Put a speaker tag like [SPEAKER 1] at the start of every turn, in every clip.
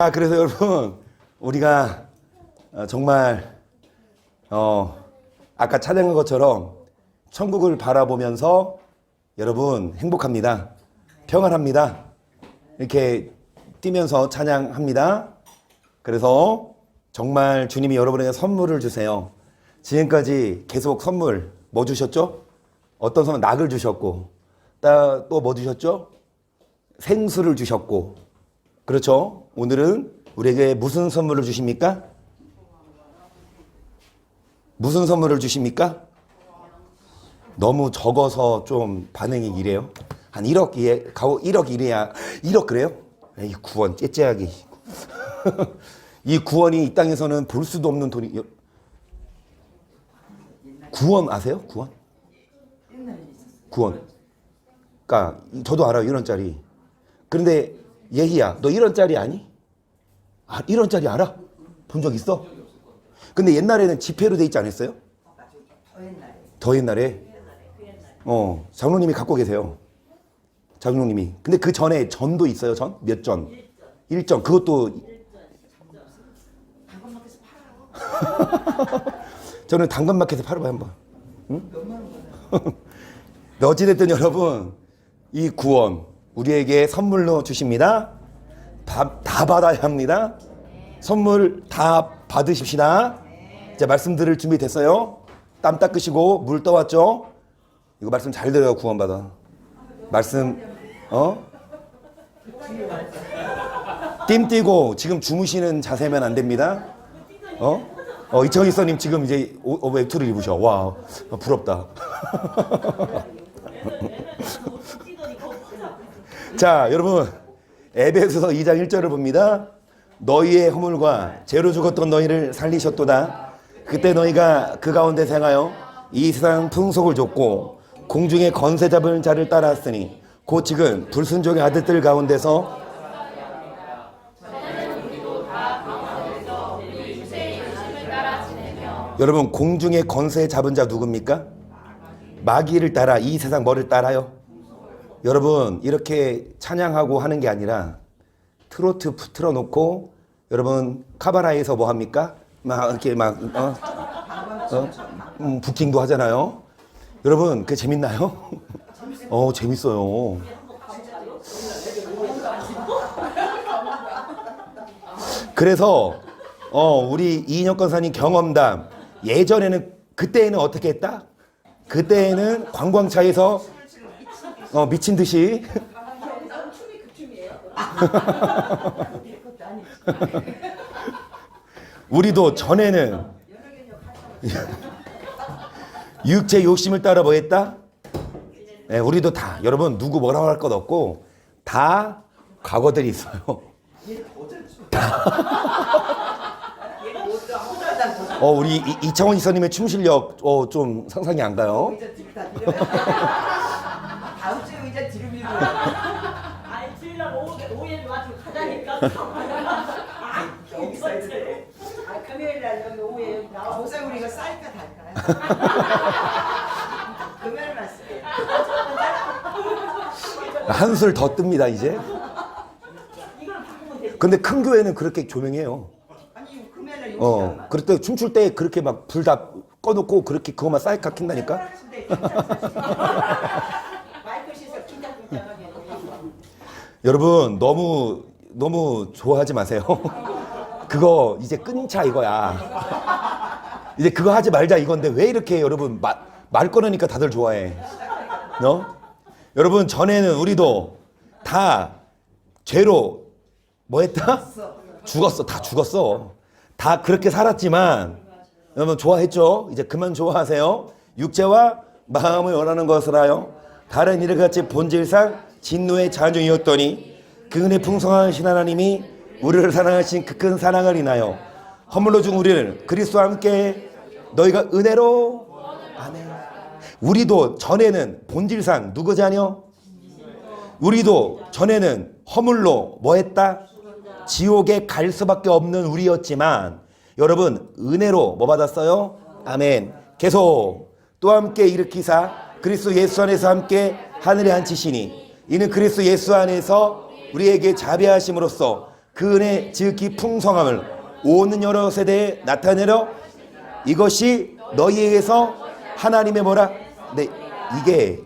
[SPEAKER 1] 그래서 여러분, 우리가 정말 아까 찬양한 것처럼 천국을 바라보면서 여러분 행복합니다. 평안합니다. 이렇게 뛰면서 찬양합니다. 그래서 정말 주님이 여러분에게 선물을 주세요. 지금까지 계속 선물 뭐 주셨죠? 어떤 선물? 낙을 주셨고, 또 뭐 주셨죠? 생수를 주셨고, 그렇죠? 오늘은 우리에게 무슨 선물을 주십니까? 무슨 선물을 주십니까? 너무 적어서 좀 반응이 이래요. 한 1억 1억 이래야 1억 그래요? 이 구원 째째하게. 이 구원이 이 땅에서는 볼 수도 없는 돈이. 구원 아세요? 구원. 그러니까 저도 알아요. 1원짜리. 그런데 예희야, 너 1원짜리 아니? 1원짜리 알아? 본 적 있어? 근데 옛날에는 지폐로 돼 있지 않았어요? 더 옛날에? 장로님이 갖고 계세요. 장로님이. 근데 그 전에 전도 있어요, 전? 몇 전? 1전. 그것도. 저는 당근마켓에서 팔아봐요, 한번. 응? 어찌됐든 여러분, 이 구원, 우리에게 선물로 주십니다. 다 받아야 합니다. 선물 다 받으십시다. 자, 말씀 들을 준비 됐어요? 땀 닦으시고 물 떠왔죠? 이거 말씀 잘 들어요. 구원받아. 말씀 띵 띄고 지금 주무시는 자세면 안 됩니다. 이청희서님 지금 이제 외투를 입으셔. 와, 부럽다. 자, 여러분, 에베소서 2장 1절을 봅니다. 너희의 허물과 죄로 죽었던 너희를 살리셨도다. 그때 너희가 그 가운데 생하여 이 세상 풍속을 좇고 공중의 권세 잡은 자를 따라왔으니 곧 지금 불순종의 아들들 가운데서 여러분, 공중의 권세 잡은 자 누굽니까? 마귀를 따라 이 세상 뭐를 따라요? 여러분, 이렇게 찬양하고 하는 게 아니라 트로트 틀어놓고 여러분 카바라에서 뭐 합니까? 막 이렇게 부킹도 하잖아요. 여러분, 그게 재밌나요? 재밌어요. 그래서 우리 이인혁 권사님 경험담, 예전에는 그때는 어떻게 했다? 그때는 관광차에서 미친 듯이 우리도 전에는 육체 욕심을 따라 뭐 했다? 네, 우리도 다 여러분 누구 뭐라고 할 것 없고 다 과거들이 있어요. 우리 이창원 이사님의 춤 실력 좀 상상이 안 가요.
[SPEAKER 2] 다음 주에 의자 뒤로 밀고.
[SPEAKER 3] 아니, 주일날 오후에 와서 가자니까.
[SPEAKER 2] 여기 있어야 돼.
[SPEAKER 3] 금요일날 여기 오후에 나와.
[SPEAKER 2] 목사님 우리 이거 사이카 달까요? 금요일 말씀에.
[SPEAKER 1] 한술 더 뜹니다 이제. 근데 큰 교회는 그렇게 조명해요.
[SPEAKER 2] 아니 금요일날 용시간.
[SPEAKER 1] 그럴 때 춤출 때 그렇게 막 불 다 꺼놓고 그렇게 그것만 사이카 킨다니까.
[SPEAKER 3] 마이크 시설 긴장긴장하게.
[SPEAKER 1] 여러분 너무 좋아하지 마세요. 그거 이제 끊자 이거야. 이제 그거 하지 말자 이건데 왜 이렇게 여러분 말 꺼내니까 다들 좋아해. 여러분, 전에는 우리도 다 죄로 뭐 했다? 죽었어. 다 죽었어. 다 그렇게 살았지만 여러분 좋아했죠? 이제 그만 좋아하세요. 육체와 마음을 원하는 것을 하여 다른 이를 같이 본질상 진노의 자녀이었더니 그 은혜 풍성하신 하나님이 우리를 사랑하신 그 큰 사랑을 인하여 허물로 준 우리를 그리스도와 함께 너희가 은혜로. 아멘. 우리도 전에는 본질상 누구 자녀? 우리도 전에는 허물로 뭐 했다? 지옥에 갈 수밖에 없는 우리였지만 여러분 은혜로 뭐 받았어요? 아멘. 계속 또 함께 일으키사 그리스도 예수 안에서 함께 하늘에 앉히시니 이는 그리스도 예수 안에서 우리에게 자비하심으로써 그 은혜 지극히 풍성함을 오는 여러 세대에 나타내려 이것이 너희에게서 하나님의 뭐라? 네,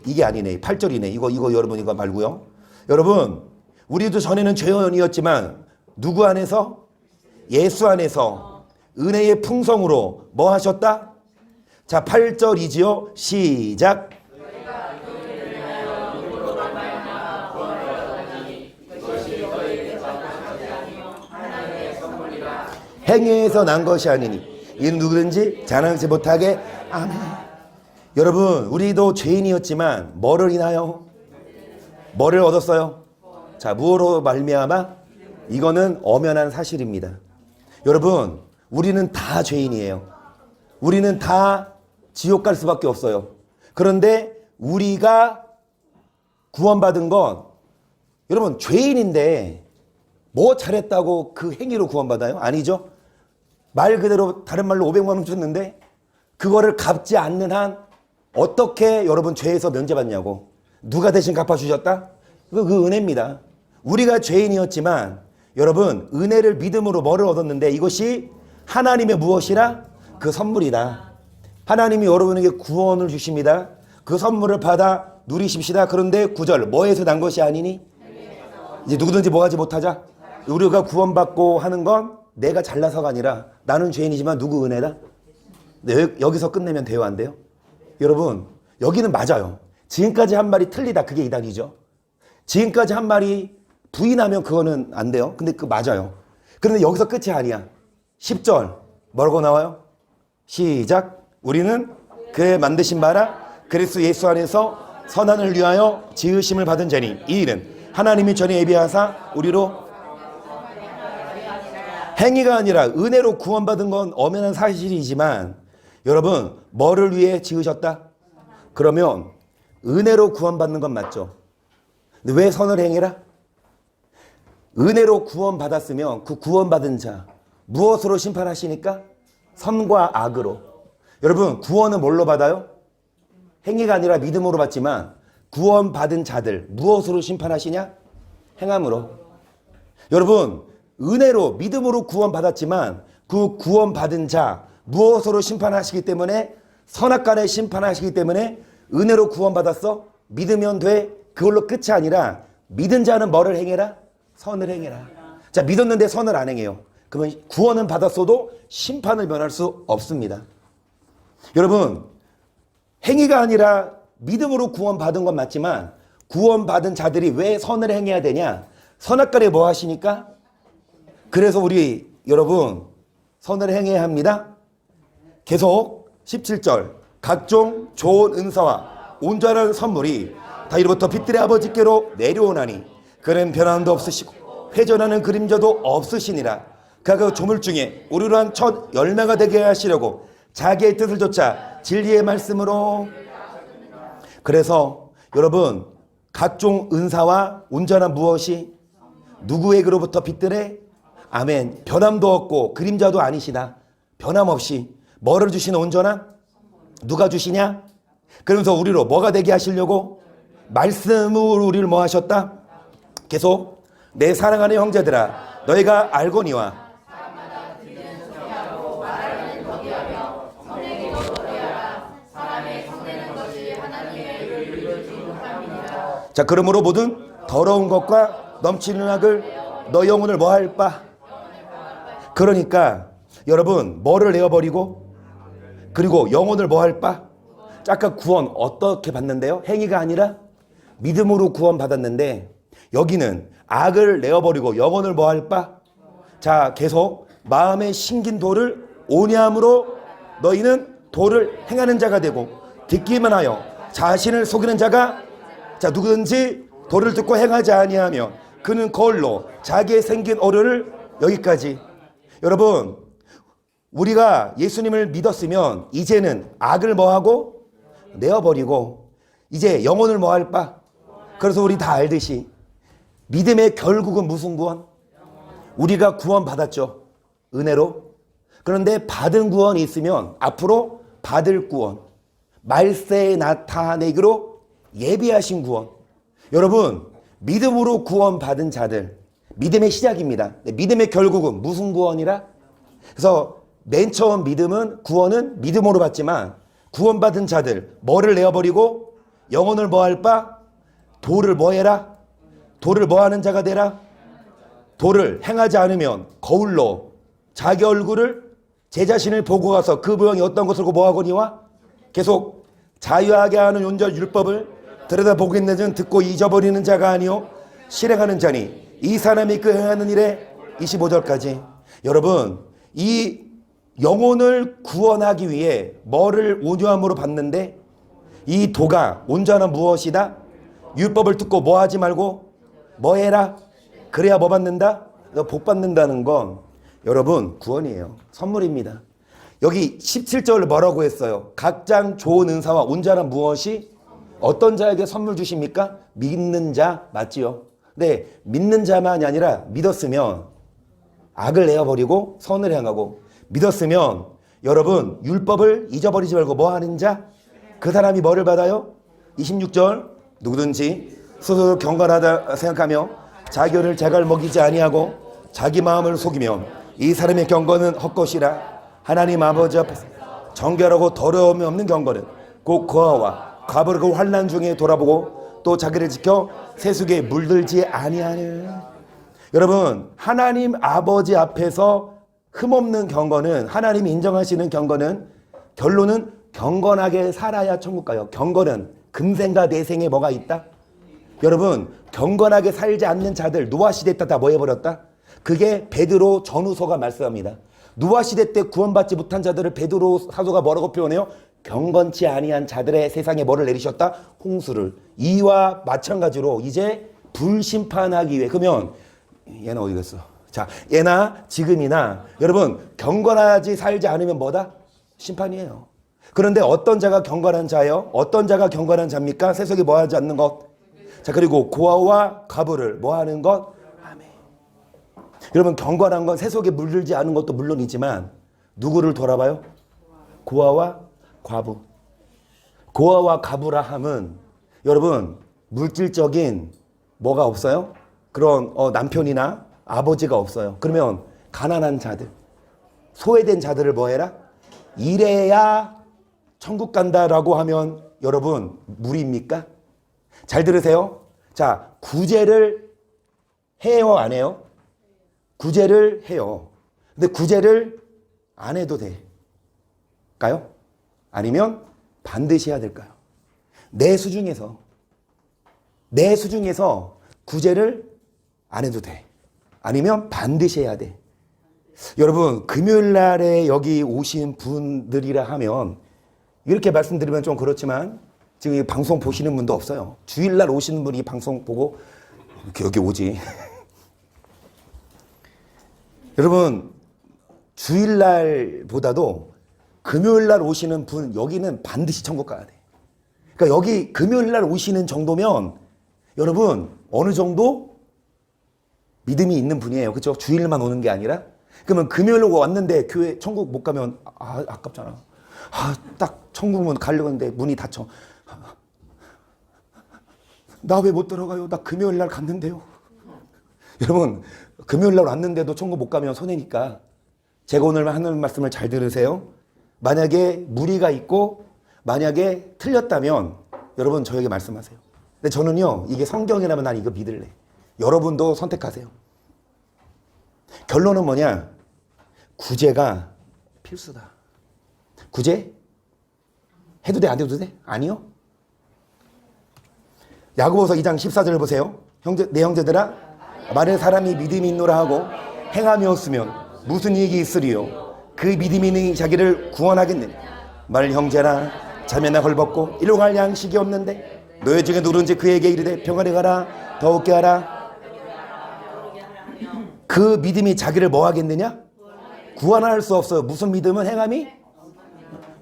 [SPEAKER 1] 이게 아니네. 8절이네. 이거 여러분 이거 말고요. 여러분, 우리도 전에는 죄인이었지만 누구 안에서? 예수 안에서 은혜의 풍성으로 뭐 하셨다? 자, 8절이지요. 시작. 행위에서 난 것이 아니니 이는 누구든지 자랑하지 못하게. 아멘. 여러분, 우리도 죄인이었지만 뭐를 인하여? 뭐를 얻었어요? 자, 무엇으로 말미암아? 이거는 엄연한 사실입니다. 여러분, 우리는 다 죄인이에요. 우리는 다 지옥 갈 수밖에 없어요. 그런데 우리가 구원받은 건, 여러분, 죄인인데 뭐 잘했다고 그 행위로 구원받아요? 아니죠. 말 그대로 다른 말로 500만 원 줬는데 그거를 갚지 않는 한 어떻게 여러분 죄에서 면제받냐고. 누가 대신 갚아주셨다? 그 은혜입니다. 우리가 죄인이었지만 여러분, 은혜를 믿음으로 뭐를 얻었는데 이것이 하나님의 무엇이라? 그 선물이다. 하나님이 여러분에게 구원을 주십니다. 그 선물을 받아 누리십시다. 그런데 9절, 뭐에서 난 것이 아니니? 이제 누구든지 뭐 하지 못하자. 우리가 구원받고 하는 건 내가 잘나서가 아니라 나는 죄인이지만 누구 은혜다? 네, 여기서 끝내면 돼요, 안 돼요? 여러분, 여기는 맞아요. 지금까지 한 말이 틀리다. 그게 이단이죠. 지금까지 한 말이 부인하면 그거는 안 돼요. 근데 그 맞아요. 그런데 여기서 끝이 아니야. 10절 뭐라고 나와요? 시작. 우리는 그의 만드신 바라 그리스도 예수 안에서 선한을 위하여 지으심을 받은 자니 이 일은 하나님이 전에 예비하사 우리로 행위가 아니라 은혜로 구원받은 건 엄연한 사실이지만 여러분, 뭐를 위해 지으셨다? 그러면 은혜로 구원받는 건 맞죠. 근데 왜 선을 행해라? 은혜로 구원받았으면 그 구원받은 자 무엇으로 심판하시니까? 선과 악으로. 여러분, 구원은 뭘로 받아요? 행위가 아니라 믿음으로 받지만 구원받은 자들 무엇으로 심판하시냐? 행함으로. 여러분, 은혜로 믿음으로 구원받았지만 그 구원받은 자 무엇으로 심판하시기 때문에? 선악간에 심판하시기 때문에 은혜로 구원받았어? 믿으면 돼? 그걸로 끝이 아니라 믿은 자는 뭐를 행해라? 선을 행해라. 자, 믿었는데 선을 안 행해요. 그러면 구원은 받았어도 심판을 면할 수 없습니다. 여러분, 행위가 아니라 믿음으로 구원받은 건 맞지만 구원받은 자들이 왜 선을 행해야 되냐? 선악간에 뭐 하시니까? 그래서 우리 여러분 선을 행해야 합니다. 계속 17절 각종 좋은 은사와 온전한 선물이 다 이로부터 빛들의 아버지께로 내려오나니 그는 변함도 없으시고 회전하는 그림자도 없으시니라. 그가 그 조물 중에 우리로 한 첫 열매가 되게 하시려고 자기의 뜻을 좇아 진리의 말씀으로. 그래서 여러분, 각종 은사와 온전한 무엇이 누구에게로부터 빛들의 아멘. 변함도 없고 그림자도 아니시다. 변함없이 뭐를 주시는 온전한? 누가 주시냐? 그러면서 우리로 뭐가 되게 하시려고? 말씀으로 우리를 뭐 하셨다? 계속 내 사랑하는 형제들아 너희가 알거니와. 자, 그러므로 모든 더러운 것과 넘치는 악을 너 영혼을 뭐 할 바? 그러니까 여러분, 뭐를 내어버리고 그리고 영혼을 뭐 할 바? 아까 구원 어떻게 받는데요? 행위가 아니라 믿음으로 구원 받았는데 여기는 악을 내어버리고 영혼을 뭐 할 바? 자, 계속 마음에 심긴 도를 오냐함으로 너희는 도를 행하는 자가 되고 듣기만 하여 자신을 속이는 자가. 자, 누구든지 도를 듣고 행하지 아니하며 그는 거울로 자기의 생긴 어른을. 여기까지. 여러분, 우리가 예수님을 믿었으면 이제는 악을 뭐하고? 내어버리고 이제 영혼을 뭐 할 바? 그래서 우리 다 알듯이 믿음의 결국은 무슨 구원? 우리가 구원 받았죠. 은혜로. 그런데 받은 구원이 있으면 앞으로 받을 구원, 말세에 나타내기로 예비하신 구원. 여러분, 믿음으로 구원 받은 자들, 믿음의 시작입니다. 믿음의 결국은 무슨 구원이라? 그래서 맨 처음 믿음은 구원은 믿음으로 받지만 구원받은 자들 뭐를 내어버리고 영혼을 뭐할 바? 도를 뭐해라? 도를 뭐하는 자가 되라? 도를 행하지 않으면 거울로 자기 얼굴을 제 자신을 보고 가서 그 모양이 어떤 것을 뭐하거니와 계속 자유하게 하는 온전 율법을 들여다보겠는지 듣고 잊어버리는 자가 아니요 실행하는 자니 이 사람이 그 행하는 일에 25절까지. 여러분 이 영혼을 구원하기 위해 뭐를 온유함으로 받는데 이 도가 온전한 무엇이다? 율법을 듣고 뭐 하지 말고 뭐 해라? 그래야 뭐 받는다? 복 받는다는 건 여러분 구원이에요. 선물입니다. 여기 17절 뭐라고 했어요? 각장 좋은 은사와 온전한 무엇이 어떤 자에게 선물 주십니까? 믿는 자 맞지요? 네, 믿는 자만이 아니라 믿었으면 악을 내어버리고 선을 행하고 믿었으면 여러분 율법을 잊어버리지 말고 뭐 하는 자? 그 사람이 뭐를 받아요? 26절 누구든지 스스로 경건하다 생각하며 자기를 재갈 먹이지 아니하고 자기 마음을 속이면 이 사람의 경건은 헛것이라. 하나님 아버지 앞에서 정결하고 더러움이 없는 경건은 곧 고아와 과부를 그 환난 중에 돌아보고 또 자기를 지켜 세속에 물들지 아니하는. 여러분 하나님 아버지 앞에서 흠없는 경건은 하나님이 인정하시는 경건은 결론은 경건하게 살아야 천국 가요. 경건은 금생과 내생에 뭐가 있다? 여러분 경건하게 살지 않는 자들 노아시대 때 다 뭐 해버렸다? 그게 베드로 전후서가 말씀합니다. 노아시대 때 구원받지 못한 자들을 베드로 사도가 뭐라고 표현해요? 경건치 아니한 자들의 세상에 뭐를 내리셨다? 홍수를. 이와 마찬가지로 이제 불심판하기 위해. 그러면 얘는 어디 갔어? 자, 얘나 지금이나 여러분 경건하지 살지 않으면 뭐다? 심판이에요. 그런데 어떤 자가 경건한 자예요? 어떤 자가 경건한 자입니까? 세속에 뭐 하지 않는 것. 자, 그리고 고아와 과부를 뭐 하는 것? 아멘. 여러분 경건한 건 세속에 물들지 않은 것도 물론이지만 누구를 돌아봐요? 고아와 과부. 고아와 과부라 함은 여러분 물질적인 뭐가 없어요? 그런 남편이나 아버지가 없어요. 그러면 가난한 자들, 소외된 자들을 뭐 해라? 이래야 천국 간다라고 하면 여러분 무리입니까? 잘 들으세요. 자, 구제를 해요 안 해요? 구제를 해요. 근데 구제를 안 해도 될까요? 아니면 반드시 해야 될까요? 내 수중에서 구제를 안 해도 돼. 아니면 반드시 해야 돼. 여러분 금요일 날에 여기 오신 분들이라 하면 이렇게 말씀드리면 좀 그렇지만 지금 이 방송 보시는 분도 없어요. 주일날 오시는 분이 방송 보고 이렇게 여기 오지. 여러분 주일날보다도 금요일날 오시는 분 여기는 반드시 천국 가야 돼. 그러니까 여기 금요일날 오시는 정도면 여러분 어느 정도 믿음이 있는 분이에요. 그렇죠? 주일만 오는 게 아니라. 그러면 금요일 왔는데 교회 천국 못 가면 아깝잖아. 딱 천국문 가려고 했는데 문이 닫혀. 나 왜 못 들어가요? 나 금요일 날 갔는데요. 여러분 금요일 날 왔는데도 천국 못 가면 손해니까 제가 오늘 하는 말씀을 잘 들으세요. 만약에 무리가 있고 만약에 틀렸다면 여러분 저에게 말씀하세요. 근데 저는요 이게 성경이라면 난 이거 믿을래. 여러분도 선택하세요. 결론은 뭐냐? 구제가 필수다. 구제? 해도 돼? 안 해도 돼? 아니요. 야고보서 2장 14절 보세요. 내 형제들아 만일 사람이 믿음이 있노라 하고 행함이 없으면 무슨 이익이 있으리요? 그 믿음이 있는 자기를 구원하겠느냐? 만일 형제나 자매나 헐벗고 일용할 양식이 없는데 너희 중에 누군지 그에게 이르되 평안히 가라 더욱게 하라. 그 믿음이 자기를 뭐 하겠느냐? 구원할 수 없어요. 무슨 믿음은 행함이?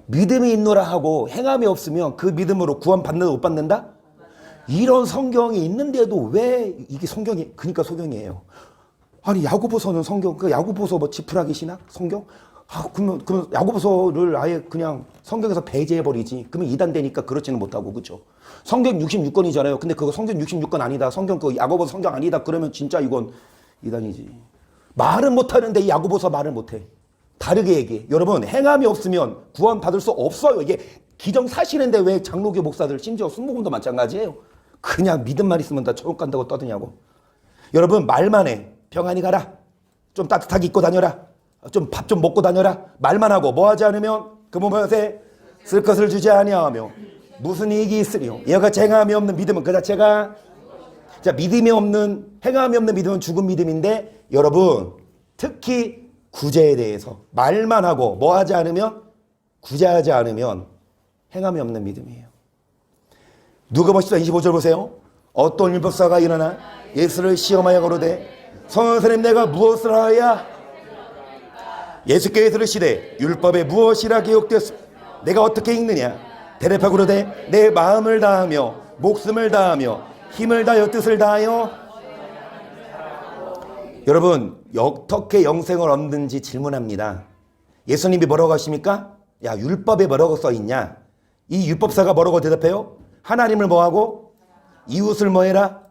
[SPEAKER 1] 믿음이 있노라 하고 행함이 없으면 그 믿음으로 구원 받는다 못 받는다? 이런 성경이 있는데도 왜 이게 성경이 그러니까 소경이에요. 아니 야고보서는 성경 그 야고보서 뭐 지푸라기 신학 성경? 그러면 야고보서를 아예 그냥 성경에서 배제해 버리지. 그러면 이단되니까 그렇지는 못하고 그렇죠. 성경 66권이잖아요. 근데 그거 성경 66권 아니다. 성경 그 야고보서 성경 아니다. 그러면 진짜 이건 이단이지. 말은 못하는데 이 야고보서 말을 못해. 다르게 얘기해. 여러분 행함이 없으면 구원 받을 수 없어요. 이게 기정사실인데 왜 장로교 목사들 심지어 순복음도 마찬가지예요. 그냥 믿음만 있으면 다 천국 간다고 떠드냐고. 여러분 말만 해. 평안히 가라. 좀 따뜻하게 입고 다녀라. 좀 밥 좀 먹고 다녀라. 말만 하고 뭐 하지 않으면 그 몸에 쓸 것을 주지 아니하며 무슨 이익이 있으리요. 이와 같이 행함이 없는 믿음은 그 자체가 자 믿음이 없는 행함이 없는 믿음은 죽은 믿음인데 여러분 특히 구제에 대해서 말만 하고 뭐 하지 않으면 구제하지 않으면 행함이 없는 믿음이에요. 누가복음 25절 보세요. 어떤 율법사가 일어나 예수를 시험하여 가로되 선생님 내가 무엇을 하여야 예수께서 이르시되 율법에 무엇이라 기록되었으며 내가 어떻게 읽느냐 대답하고 그러되 내 마음을 다하며 목숨을 다하며 힘을 다하여 뜻을 다하여 여러분 어떻게 영생을 얻는지 질문합니다. 예수님이 뭐라고 하십니까? 야 율법에 뭐라고 써있냐? 이 율법사가 뭐라고 대답해요? 하나님을 뭐하고 이웃을 뭐해라?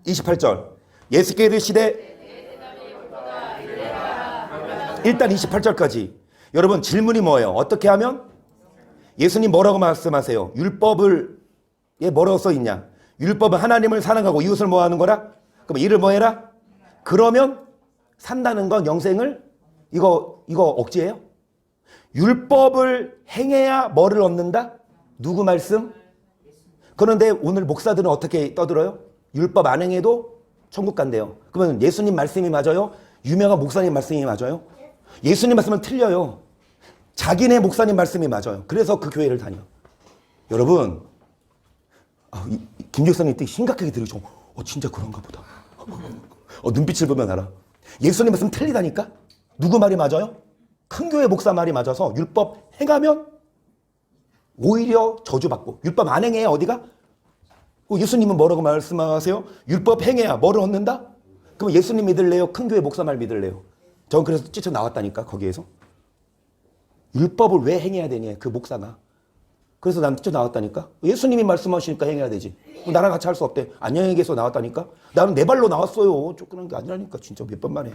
[SPEAKER 1] 28절 예수께서 이르시되 일단 28절까지 여러분 질문이 뭐예요? 어떻게 하면? 예수님 뭐라고 말씀하세요? 율법을 뭐라고 써있냐? 율법은 하나님을 사랑하고 이웃을 뭐하는 거라? 그럼 이를 뭐해라? 그러면 산다는 건 영생을 이거 억지예요? 율법을 행해야 뭐를 얻는다? 누구 말씀? 그런데 오늘 목사들은 어떻게 떠들어요? 율법 안 행해도 천국 간대요. 그러면 예수님 말씀이 맞아요? 유명한 목사님 말씀이 맞아요? 예수님 말씀은 틀려요. 자기네 목사님 말씀이 맞아요. 그래서 그 교회를 다녀. 여러분 김 목사님 되게 심각하게 들으죠. 진짜 그런가 보다. 눈빛을 보면 알아. 예수님 말씀 틀리다니까? 누구 말이 맞아요? 큰 교회 목사 말이 맞아서 율법 행하면 오히려 저주받고 율법 안 행해야 어디가? 예수님은 뭐라고 말씀하세요? 율법 행해야 뭐를 얻는다? 그럼 예수님 믿을래요? 큰 교회 목사 말 믿을래요? 전 그래서 쫓아나왔다니까 거기에서. 율법을 왜 행해야 되냐 그 목사가. 그래서 난 쫓아나왔다니까. 예수님이 말씀하시니까 행해야 되지. 나랑 같이 할 수 없대. 안녕히 계셔 나왔다니까. 나는 내 발로 나왔어요. 쫓겨난 게 아니라니까. 진짜 몇 번 만에.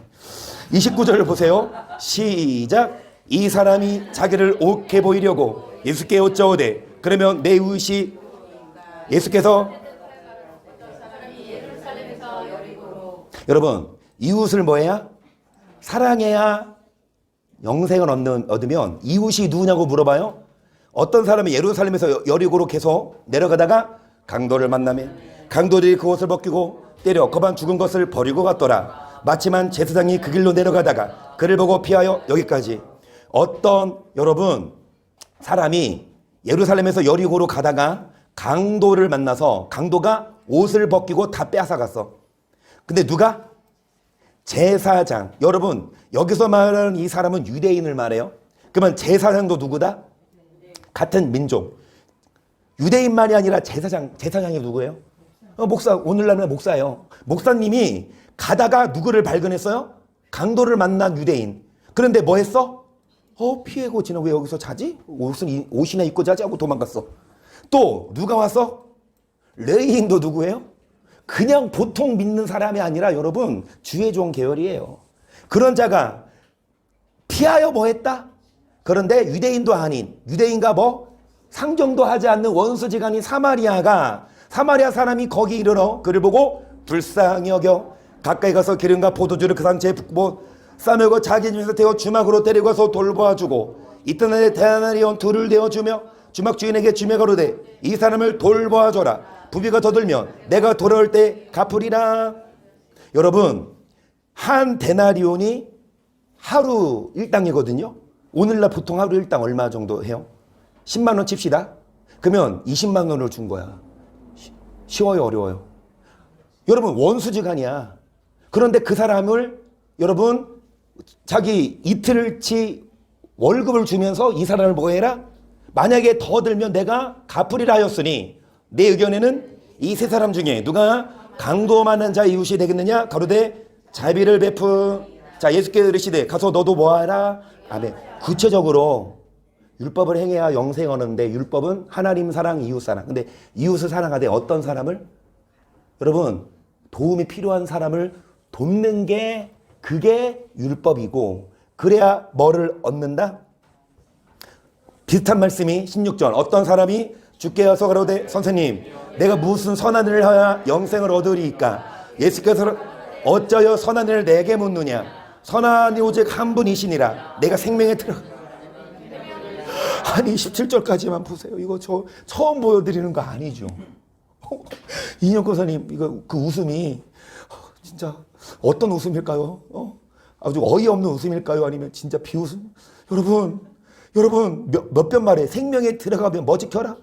[SPEAKER 1] 29절을 보세요. 시작. 이 사람이 자기를 옳게 보이려고 예수께 여쭤오되 그러면 내 이웃이 예수께서 여러분 이웃을 뭐해야? 사랑해야 영생을 얻으면 이웃이 누구냐고 물어봐요. 어떤 사람이 예루살렘에서 여리고로 계속 내려가다가 강도를 만나며 강도들이 그옷을 벗기고 때려 거반 죽은 것을 버리고 갔더라. 마침만 제사장이 그 길로 내려가다가 그를 보고 피하여 여기까지. 어떤 여러분 사람이 예루살렘에서 여리고로 가다가 강도를 만나서 강도가 옷을 벗기고 다 빼앗아갔어. 근데 누가? 제사장. 여러분 여기서 말하는 이 사람은 유대인을 말해요. 그러면 제사장도 누구다? 같은 민족. 유대인만이 아니라 제사장이 누구예요? 목사. 오늘날은 목사예요. 목사님이 가다가 누구를 발견했어요? 강도를 만난 유대인. 그런데 뭐 했어? 피해고 지나 왜 여기서 자지? 옷이나 입고 자지 하고 도망갔어. 또 누가 왔어? 레위인도 누구예요? 그냥 보통 믿는 사람이 아니라 여러분 주의 종 계열이에요. 그런 자가 피하여 뭐 했다? 그런데 유대인도 아닌 유대인과 뭐 상종도 하지 않는 원수지간인 사마리아 사람이 거기 이르러 그를 보고 불쌍히 여겨 가까이 가서 기름과 포도주를 그 상체에 붓고 싸매고 자기 집에서 데워 주막으로 데리고 가서 돌보아주고 이튿날에 대나리 온 둘을 데워주며 주막 주인에게 주며 가로되 이 사람을 돌보아줘라. 부비가 더 들면 내가 돌아올 때 갚으리라. 여러분 한 데나리온이 하루 일당이거든요. 오늘날 보통 하루 일당 얼마 정도 해요? 10만 원 칩시다. 그러면 20만 원을 준 거야. 쉬워요 어려워요? 여러분 원수지간이야. 그런데 그 사람을 여러분 자기 이틀치 월급을 주면서 이 사람을 뭐 해라? 만약에 더 들면 내가 갚으리라 하였으니 내 의견에는 이 세 사람 중에 누가 강도 만난 자 이웃이 되겠느냐? 가로되 자비를 베푼 자 예수께서 이르시되 가서 너도 뭐하라? 아멘. 구체적으로 율법을 행해야 영생 얻는데 율법은 하나님 사랑 이웃 사랑. 근데 이웃을 사랑하되 어떤 사람을? 여러분 도움이 필요한 사람을 돕는 게 그게 율법이고 그래야 뭐를 얻는다? 비슷한 말씀이 16절 어떤 사람이 주께 와서 가로되 선생님 내가 무슨 선한 일을 하여 영생을 얻으리이까 예수께서 어쩌여 선한 일을 내게 묻느냐 선한 이 오직 한 분이시니라 내가 생명에 들어 아니 17절까지만 보세요. 이거 저 처음 보여드리는 거 아니죠. 이인영 권사님 이거 그 웃음이 진짜 어떤 웃음일까요? 아주 어이없는 웃음일까요? 아니면 진짜 비웃음? 여러분 몇 번 말해 생명에 들어가면 뭐 지켜라?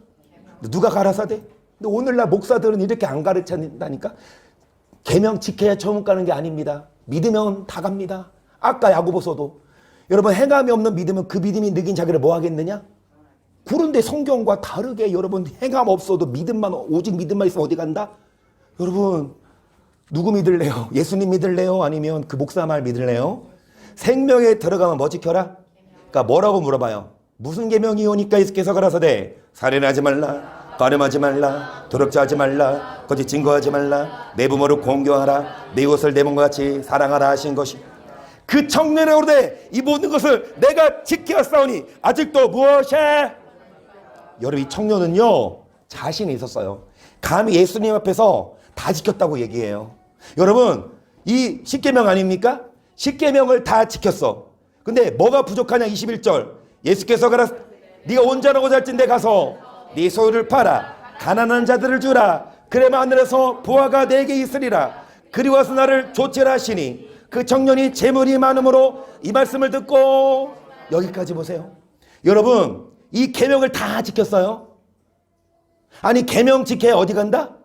[SPEAKER 1] 누가 가라사대? 근데 오늘날 목사들은 이렇게 안 가르친다니까. 계명 지켜야 처음 가는 게 아닙니다. 믿으면 다 갑니다. 아까 야고보서도 여러분 행함이 없는 믿음은 그 믿음이 느낀 자기를 뭐 하겠느냐? 그런데 성경과 다르게 여러분 행함 없어도 믿음만 오직 믿음만 있으면 어디 간다? 여러분 누구 믿을래요? 예수님 믿을래요? 아니면 그 목사 말 믿을래요? 생명에 들어가면 뭐 지켜라? 그러니까 뭐라고 물어봐요? 무슨 계명이오니까 예수께서 가라사대 살인하지 말라 가늠하지 말라 도력자하지 말라 거짓 증거하지 말라 내 부모를 공경하라 내 이웃을 내 몸과 같이 사랑하라 하신 것이 그 청년의 오르되 이 모든 것을 내가 지켰사오니 아직도 무엇에 여러분 이 청년은요 자신이 있었어요. 감히 예수님 앞에서 다 지켰다고 얘기해요. 여러분 이 십계명 아닙니까? 십계명을 다 지켰어. 근데 뭐가 부족하냐? 21절 예수께서 가라 네가 온전하고자 할진대 가서 네 소유를 팔아 가난한 자들을 주라 그래야 하늘에서 보화가 내게 있으리라 그리 와서 나를 조치라 하시니 그 청년이 재물이 많음으로 이 말씀을 듣고 여기까지 보세요. 여러분 이 계명을 다 지켰어요. 아니 계명 지켜야 어디 간다?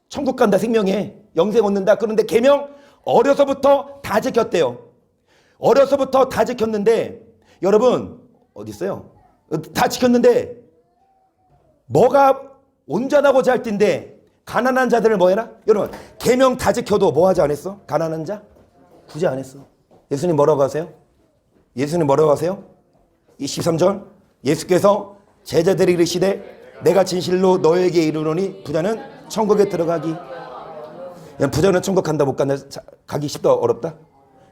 [SPEAKER 1] 천국 간다. 생명에 영생 얻는다. 그런데 계명 어려서부터 다 지켰대요. 어려서부터 다 지켰는데 여러분 어디 있어요? 다 지켰는데 뭐가 온전하고자 할 텐데 가난한 자들을 뭐 해라? 여러분 계명 다 지켜도 뭐 하지 않았어? 가난한 자? 구제 안 했어. 예수님 뭐라고 하세요? 예수님 뭐라고 하세요? 23절 예수께서 제자들이 이르시되 내가 진실로 너에게 이르노니 부자는 천국에 들어가기 부자는 천국 간다 못 간다 가기 쉽다 어렵다?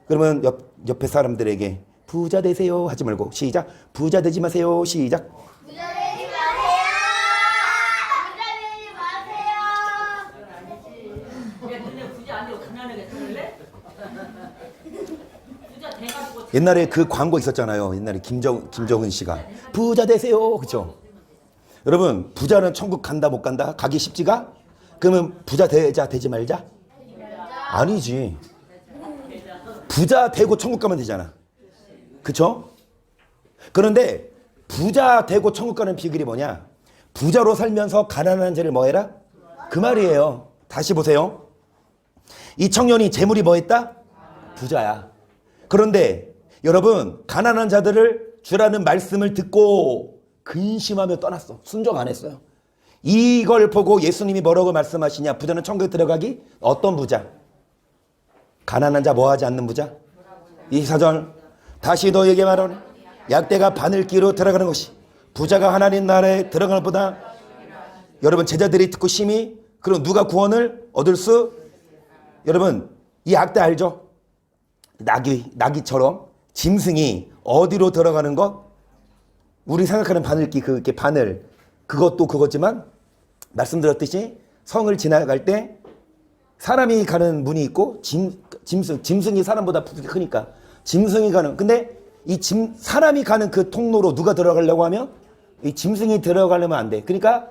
[SPEAKER 1] 그러면 옆에 사람들에게 부자 되세요 하지 말고 시작 부자 되지 마세요 시작
[SPEAKER 4] 부자 되지 마세요. 부자 되지 마세요.
[SPEAKER 3] 야, 너네 부자 안 되고 가난하게 살래? 부자 돼가지고
[SPEAKER 1] 옛날에 그 광고 있었잖아요. 옛날에 김정은 씨가 부자 되세요 그렇죠? 여러분 부자는 천국 간다 못 간다? 가기 쉽지가? 그러면 부자 되자 되지 말자? 아니지. 부자 되고 천국 가면 되잖아. 그쵸? 그런데 부자 되고 천국 가는 비결이 뭐냐? 부자로 살면서 가난한 자를 뭐 해라? 그 말이에요. 다시 보세요. 이 청년이 재물이 뭐 했다? 부자야. 그런데 여러분 가난한 자들을 주라는 말씀을 듣고 근심하며 떠났어. 순종 안 했어요. 이걸 보고 예수님이 뭐라고 말씀하시냐? 부자는 천국에 들어가기? 어떤 부자? 가난한 자 뭐 하지 않는 부자? 24절 다시 너에게 말하노니 약대가 바늘기로 들어가는 것이 부자가 하나님 나라에 들어가는 것보다 여러분 제자들이 듣고 심히 그럼 누가 구원을 얻을 수 여러분 이 약대 알죠? 나귀처럼 짐승이 어디로 들어가는 것? 우리 생각하는 바늘기 그게 바늘 그것도 그거지만 말씀드렸듯이 성을 지나갈 때 사람이 가는 문이 있고 짐승이 사람보다 크니까 짐승이 가는 근데 이 사람이 가는 그 통로로 누가 들어가려고 하면 이 짐승이 들어가려면 안 돼. 그러니까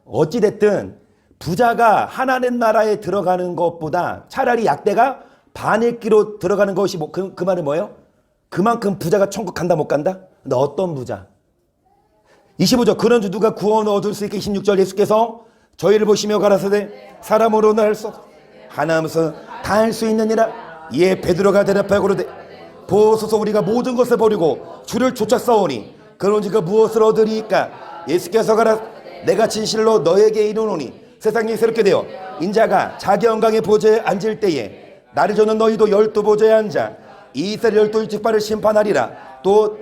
[SPEAKER 1] 어찌 됐든 부자가 하나님 나라에 들어가는 것보다 차라리 약대가 바늘기로 들어가는 것이 뭐 그 말은 뭐예요? 그만큼 부자가 천국 간다 못 간다? 근데 어떤 부자? 25절 그런즉 누가 구원을 얻을 수 있게 26절 예수께서 저희를 보시며 가라사대 사람으로는 할 수 없어 하나님은 다 할 수 있느니라. 이에 베드로가 대답하여 그러되 보소서 우리가 모든 것을 버리고 주를 쫓았사오니 그런즉 무엇을 얻으리이까? 예수께서 가라 내가 진실로 너에게 이르노니 세상이 새롭게 되어 인자가 자기 영광의 보좌에 앉을 때에 나를 저는 너희도 12보좌에 앉아 이스라엘 12 직파를 심판하리라. 또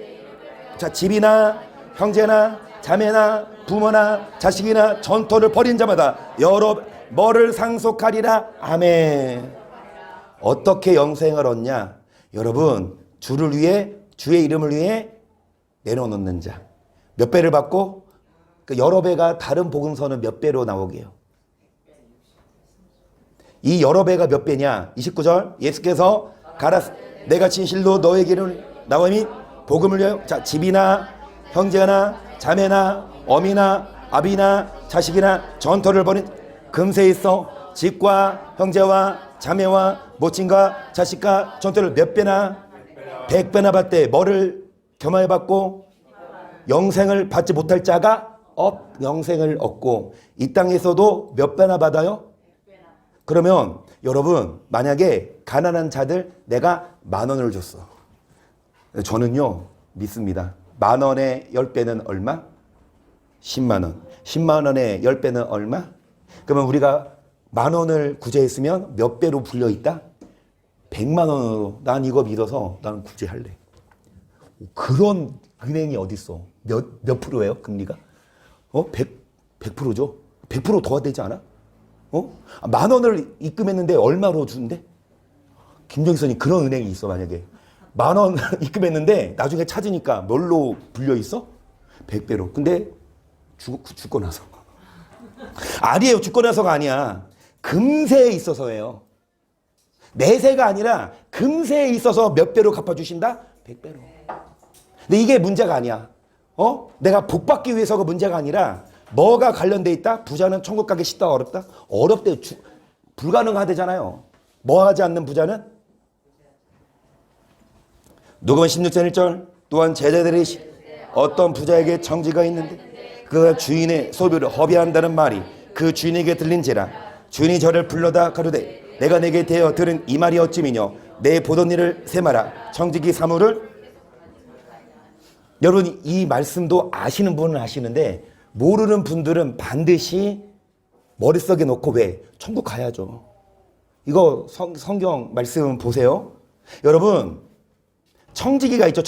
[SPEAKER 1] 집이나 형제나 자매나 부모나 자식이나 전토를 벌인 자마다 여러 뭐를 상속하리라. 아멘. 어떻게 영생을 얻냐? 여러분, 주를 위해, 주의 이름을 위해 내려놓는 자. 몇 배를 받고? 그 여러 배가 다른 복음서는 몇 배로 나오게요? 이 여러 배가 몇 배냐? 29절 예수께서 가라 내가 진실로 너에게는 나와 및 복음을 위하여 자 집이나 형제나 자매나 어미나 아비나 자식이나 전토를 벌인 금세에 있어 집과 형제와 자매와 모친과 자식과 전토를 몇 배나 100배나 받되 뭐를 겸하여 받고 영생을 받지 못할 자가 영생을 얻고 이 땅에서도 몇 배나 받아요? 그러면 여러분 만약에 가난한 자들 내가 10,000원을 줬어. 저는요 믿습니다. 10,000원에 10배는 얼마? 100,000원. 100,000원에 10배는 얼마? 그러면 우리가 10,000원을 구제했으면 몇 배로 불려있다? 100,000원으로 난 이거 믿어서 나는 구제할래. 그런 은행이 어딨어? 몇 프로예요 금리가? 100%죠? 100% 더 되지 않아? 10,000원을 입금했는데 얼마로 주는데? 김정선이 그런 은행이 있어 만약에 10,000원 입금했는데 나중에 찾으니까 뭘로 불려 있어? 100배로. 근데 죽고 나서 아니에요. 죽고 나서가 아니야. 금세에 있어서예요. 내세가 아니라 금세에 있어서 몇 배로 갚아주신다? 100배로. 근데 이게 문제가 아니야. 내가 복 받기 위해서가 문제가 아니라 뭐가 관련돼 있다? 부자는 천국 가기 쉽다 어렵다? 어렵대. 불가능하대잖아요. 뭐 하지 않는 부자는? 누가복음 16장 1절 또한 제자들이 어떤 부자에게 청지가 있는데 그가 주인의 소비를 허비한다는 말이 그 주인에게 들린지라 주인이 저를 불러다 가로되 내가 내게 대어 들은 이 말이 어찌미뇨 내 보던 일을 세마라 청지기 사무를. 여러분 이 말씀도 아시는 분은 아시는데 모르는 분들은 반드시 머릿속에 놓고 왜? 천국 가야죠. 이거 성경 말씀 보세요. 여러분 청지기가 있죠.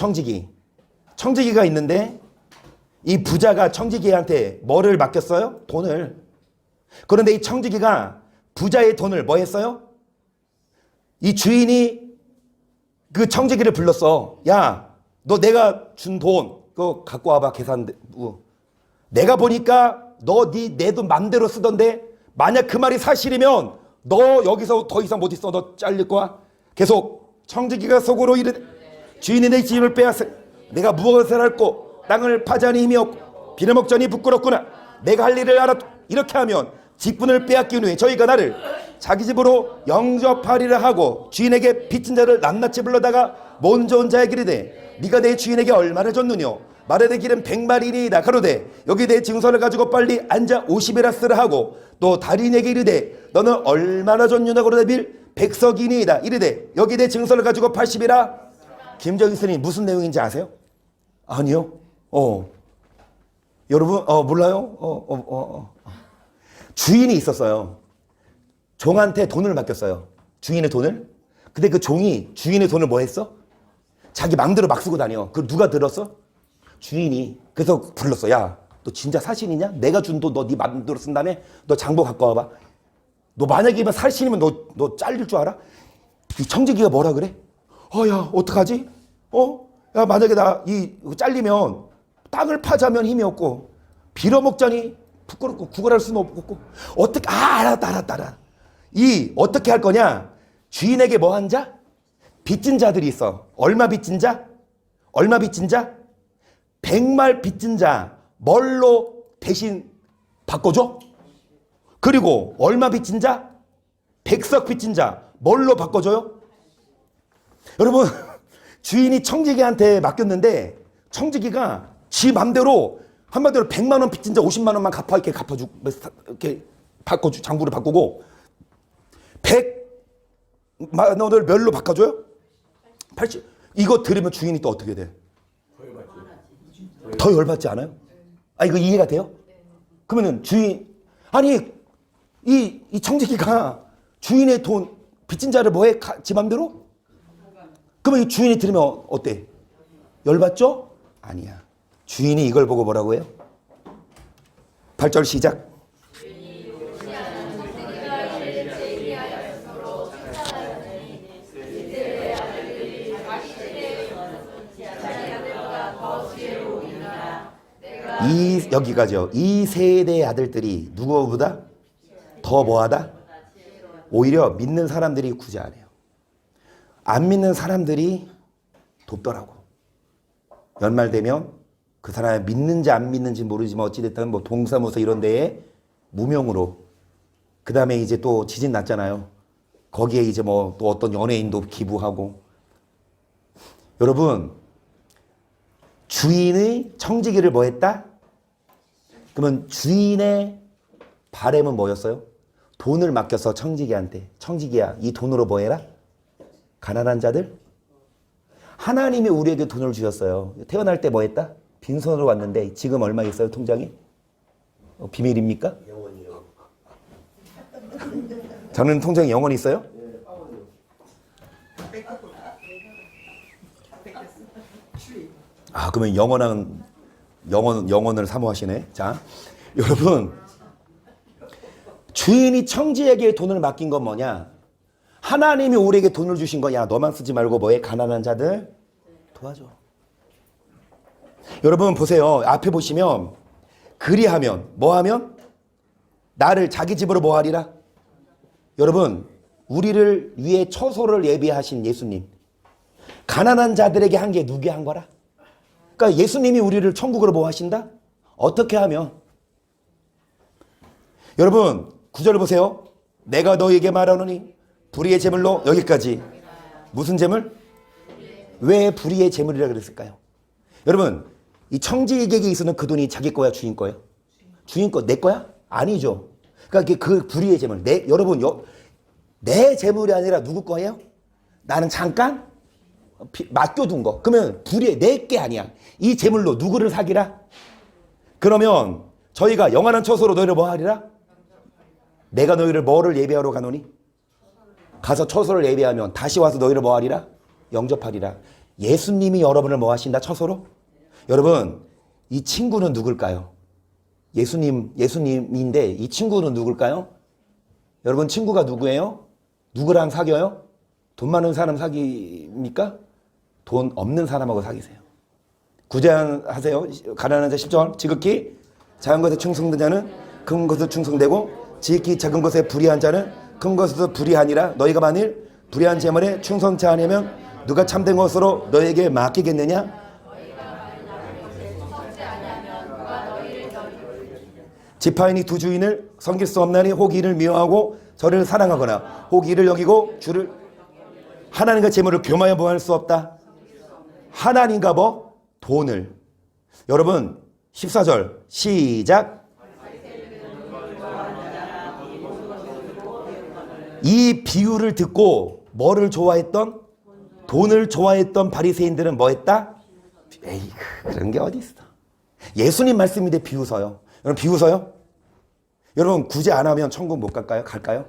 [SPEAKER 1] 청지기가 있는데 이 부자가 청지기한테 뭐를 맡겼어요? 돈을. 그런데 이 청지기가 부자의 돈을 뭐 했어요? 이 주인이 그 청지기를 불렀어. 야, 너 내가 준 돈 그거 갖고 와봐. 계산. 내가 보니까 너 내 돈 맘대로 쓰던데 만약 그 말이 사실이면 너 여기서 더 이상 못 있어. 너 잘릴 거야. 계속 청지기가 속으로 이르되 주인이 내 집을 빼앗아 내가 무엇을 할꼬 땅을 파자니 힘이 없고 빌어먹자니 부끄럽구나. 내가 할 일을 알아. 이렇게 하면 직분을 빼앗긴 후에 저희가 나를 자기 집으로 영접하리라 하고 주인에게 빚진 자를 낱낱이 불러다가 먼저 온 자에게 이르되 네가 내 주인에게 얼마를 줬느뇨 말에 내 길은 100마리니이다 가로되 여기 내 증서를 가지고 빨리 앉아 50이라 쓰라 하고 또 다리인에게 이르되 너는 얼마나 줬느냐 가로되 빌 100석이니이다 이르되 여기 내 증서를 가지고 80이라. 김정희 스님 무슨 내용인지 아세요? 아니요. 여러분 몰라요? 주인이 있었어요. 종한테 돈을 맡겼어요. 주인의 돈을. 근데 그 종이 주인의 돈을 뭐 했어? 자기 맘대로 막 쓰고 다녀. 그걸 누가 들었어? 주인이. 그래서 불렀어. 야, 너 진짜 사신이냐? 내가 준 돈 너 네 맘대로 쓴다며? 너 장부 갖고 와봐. 너 만약에 사신이면 너 잘릴 줄 알아? 이 청지기가 뭐라 그래? 야, 어떡하지? 야, 만약에 나 잘리면 땅을 파자면 힘이 없고 빌어먹자니 부끄럽고 구걸할 수는 없고 어떻게 알았다. 어떻게 할 거냐? 주인에게 뭐 한 자? 빚진 자들이 있어. 얼마 빚진 자? 100말 빚진 자 뭘로 대신 바꿔줘? 그리고 얼마 빚진 자? 100석 빚진 자 뭘로 바꿔줘요? 여러분 주인이 청지기한테 맡겼는데 청지기가 지 맘대로 한마디로 100만 원 빚진 자 50만 원만 갚아주고 이렇게 장부를 바꾸고 100만 원을 몇로 바꿔줘요? 80. 이거 들으면 주인이 또 어떻게 돼? 더 열받지 않아요? 이거 이해가 돼요? 그러면은 주인 이 청지기가 주인의 돈 빚진 자를 뭐해? 지 맘대로? 그러면 이 주인이 들으면 어때? 열받죠? 아니야. 주인이 이걸 보고 뭐라고 해요? 8절 시작. 여기까지요. 이 세대의 아들들이 누구보다 더 뭐하다? 오히려 믿는 사람들이 구제 안 해요. 안 믿는 사람들이 돕더라고. 연말되면 그 사람이 믿는지 안 믿는지 모르지만 어찌됐든 뭐 동사무소 이런 데에 무명으로 그 다음에 이제 또 지진 났잖아요. 거기에 이제 뭐 또 어떤 연예인도 기부하고. 여러분, 주인의 청지기를 뭐 했다? 그러면 주인의 바램은 뭐였어요? 돈을 맡겨서 청지기한테, 청지기야 이 돈으로 뭐 해라? 가난한 자들? 하나님이 우리에게 돈을 주셨어요. 태어날 때 뭐 했다? 빈손으로 왔는데 지금 얼마 있어요 통장에? 비밀입니까?
[SPEAKER 5] 영원히요.
[SPEAKER 1] 저는 통장에 영원히 있어요? 아, 그러면 영원을 사모하시네. 자, 여러분, 주인이 청지에게 돈을 맡긴 건 뭐냐? 하나님이 우리에게 돈을 주신 거야. 너만 쓰지 말고 뭐해? 가난한 자들 도와줘. 여러분 보세요. 앞에 보시면 그리하면 뭐하면? 나를 자기 집으로 뭐하리라? 여러분, 우리를 위해 처소를 예비하신 예수님. 가난한 자들에게 한 게 누구에 한 거라? 그러니까 예수님이 우리를 천국으로 뭐 하신다? 어떻게 하면? 여러분 9절 보세요. 내가 너에게 말하노니 불의의 제물로 여기까지. 무슨 제물? 왜 불의의 제물이라 그랬을까요? 여러분 이 청지기에게 있어는 그 돈이 자기 거야 주인 거야? 주인 거 내 거야? 아니죠. 그러니까 그 불의의 제물. 여러분 내 제물이 아니라 누구 거예요? 나는 잠깐 맡겨둔 거. 그러면 불의의 내 게 아니야. 이 제물로 누구를 사기라? 그러면 저희가 영원한 처소로 너희를 뭐 하리라? 내가 너희를 뭐를 예배하러 가노니? 가서 처소를 예배하면 다시 와서 너희를 뭐 하리라? 영접하리라. 예수님이 여러분을 뭐 하신다? 처소로? 여러분 이 친구는 누굴까요? 예수님인데 이 친구는 누굴까요? 여러분 친구가 누구예요? 누구랑 사귀어요? 돈 많은 사람 사귀입니까? 돈 없는 사람하고 사귀세요. 구제하세요. 가난한 자 10절. 지극히 작은 것에 충성된 자는 큰 것에 충성되고 지극히 작은 것에 불의한 자는 큰 것에도 불의하니라. 너희가 만일 불의한 제물에 충성치 않으면 누가 참된 것으로 너에게 맡기겠느냐? 지파인이 두 주인을 섬길 수 없나니 혹 이를 미워하고 저를 사랑하거나 혹 이를 여기고 주를 하나님과 재물을 교마해 뭐할 수 없다. 하나님과 뭐? 돈을. 여러분 14절 시작. 이 비유를 듣고 뭐를 좋아했던? 돈을 좋아했던 바리새인들은 뭐 했다? 에이 그런 게 어디 있어. 예수님 말씀인데 비웃어요. 여러분 비웃어요? 여러분 구제 안 하면 천국 못 갈까요? 갈까요?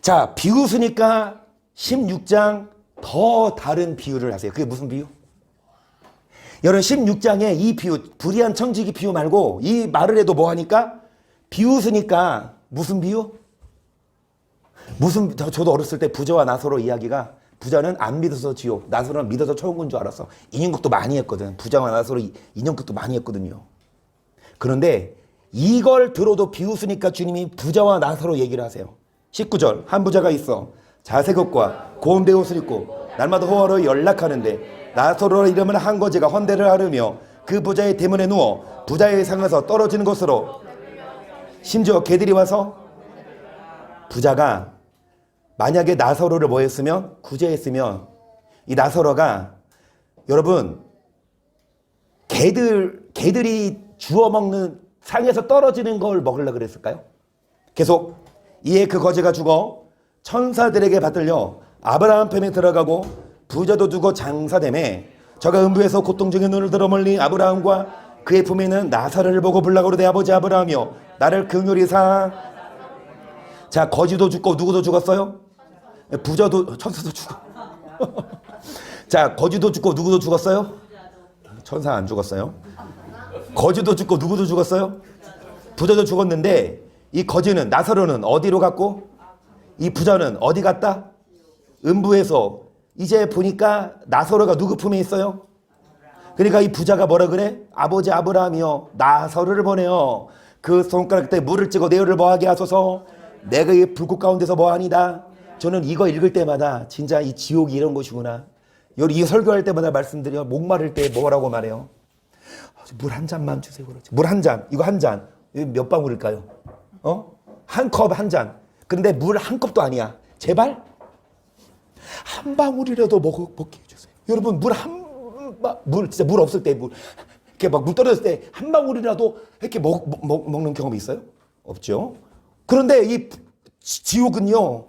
[SPEAKER 1] 자, 비웃으니까 16장 더 다른 비유를 하세요. 그게 무슨 비유? 여러분 16장에 이 비유, 불의한 청지기 비유 말고 이 말을 해도 뭐 하니까? 비웃으니까 무슨 비유? 저도 어렸을 때 부자와 나사로 이야기가 부자는 안 믿어서 지옥, 나사로는 믿어서 천국 온 줄 알았어. 인연극도 많이 했거든. 부자와 나사로 인연극도 많이 했거든요. 그런데 이걸 들어도 비웃으니까 주님이 부자와 나사로 얘기를 하세요. 19절 한 부자가 있어 자색옷과 고운 베옷을 입고 날마다 호화로 연락하는데 나사로 이름은 한 거지가 헌대를 하르며 그 부자의 대문에 누워 부자의 상에서 떨어지는 것으로 심지어 개들이 와서 부자가 만약에 나사로를 뭐 했으면 구제했으면 이 나사로가 여러분 개들이 주워 먹는 상에서 떨어지는 걸 먹으려고 그랬을까요? 계속 이에 그 거지가 죽어 천사들에게 받들려 아브라함 편에 들어가고 부자도 두고 장사되매 저가 음부에서 고통 중에 눈을 들어 멀리 아브라함과 그의 품에 있는 나사로를 보고 불락으로 내 아버지 아브라함이여 나를 긍휼히 사. 자, 거지도 죽고 누구도 죽었어요? 부자도 천사도 죽어. 자, 거지도 죽고 누구도 죽었어요? 천사 안 죽었어요. 거지도 죽고 누구도 죽었어요? 부자도 죽었는데 이 거지는 나사로는 어디로 갔고 이 부자는 어디 갔다? 음부에서. 이제 보니까 나사로가 누구 품에 있어요? 그러니까 이 부자가 뭐라 그래? 아버지 아브라함이여 나사로를 보내어 그 손가락 때 물을 찍어 내 혀를 뭐하게 하소서. 내가 이 불꽃 가운데서 뭐하니다. 저는 이거 읽을 때마다 진짜 이 지옥이 이런 것이구나. 이 설교할 때마다 말씀드려. 목마를 때 뭐라고 말해요? 물 한 잔만 주세요. 그렇지. 물 한 잔. 이거 한 잔. 이거 몇 방울일까요? 한 컵 한 잔. 그런데 물 한 컵도 아니야. 제발 한 방울이라도 먹게 해주세요. 여러분 물 진짜 물 없을 때 이렇게 막 물 떨어졌을 때 한 방울이라도 이렇게 먹는 경험이 있어요? 없죠. 그런데 이 지옥은요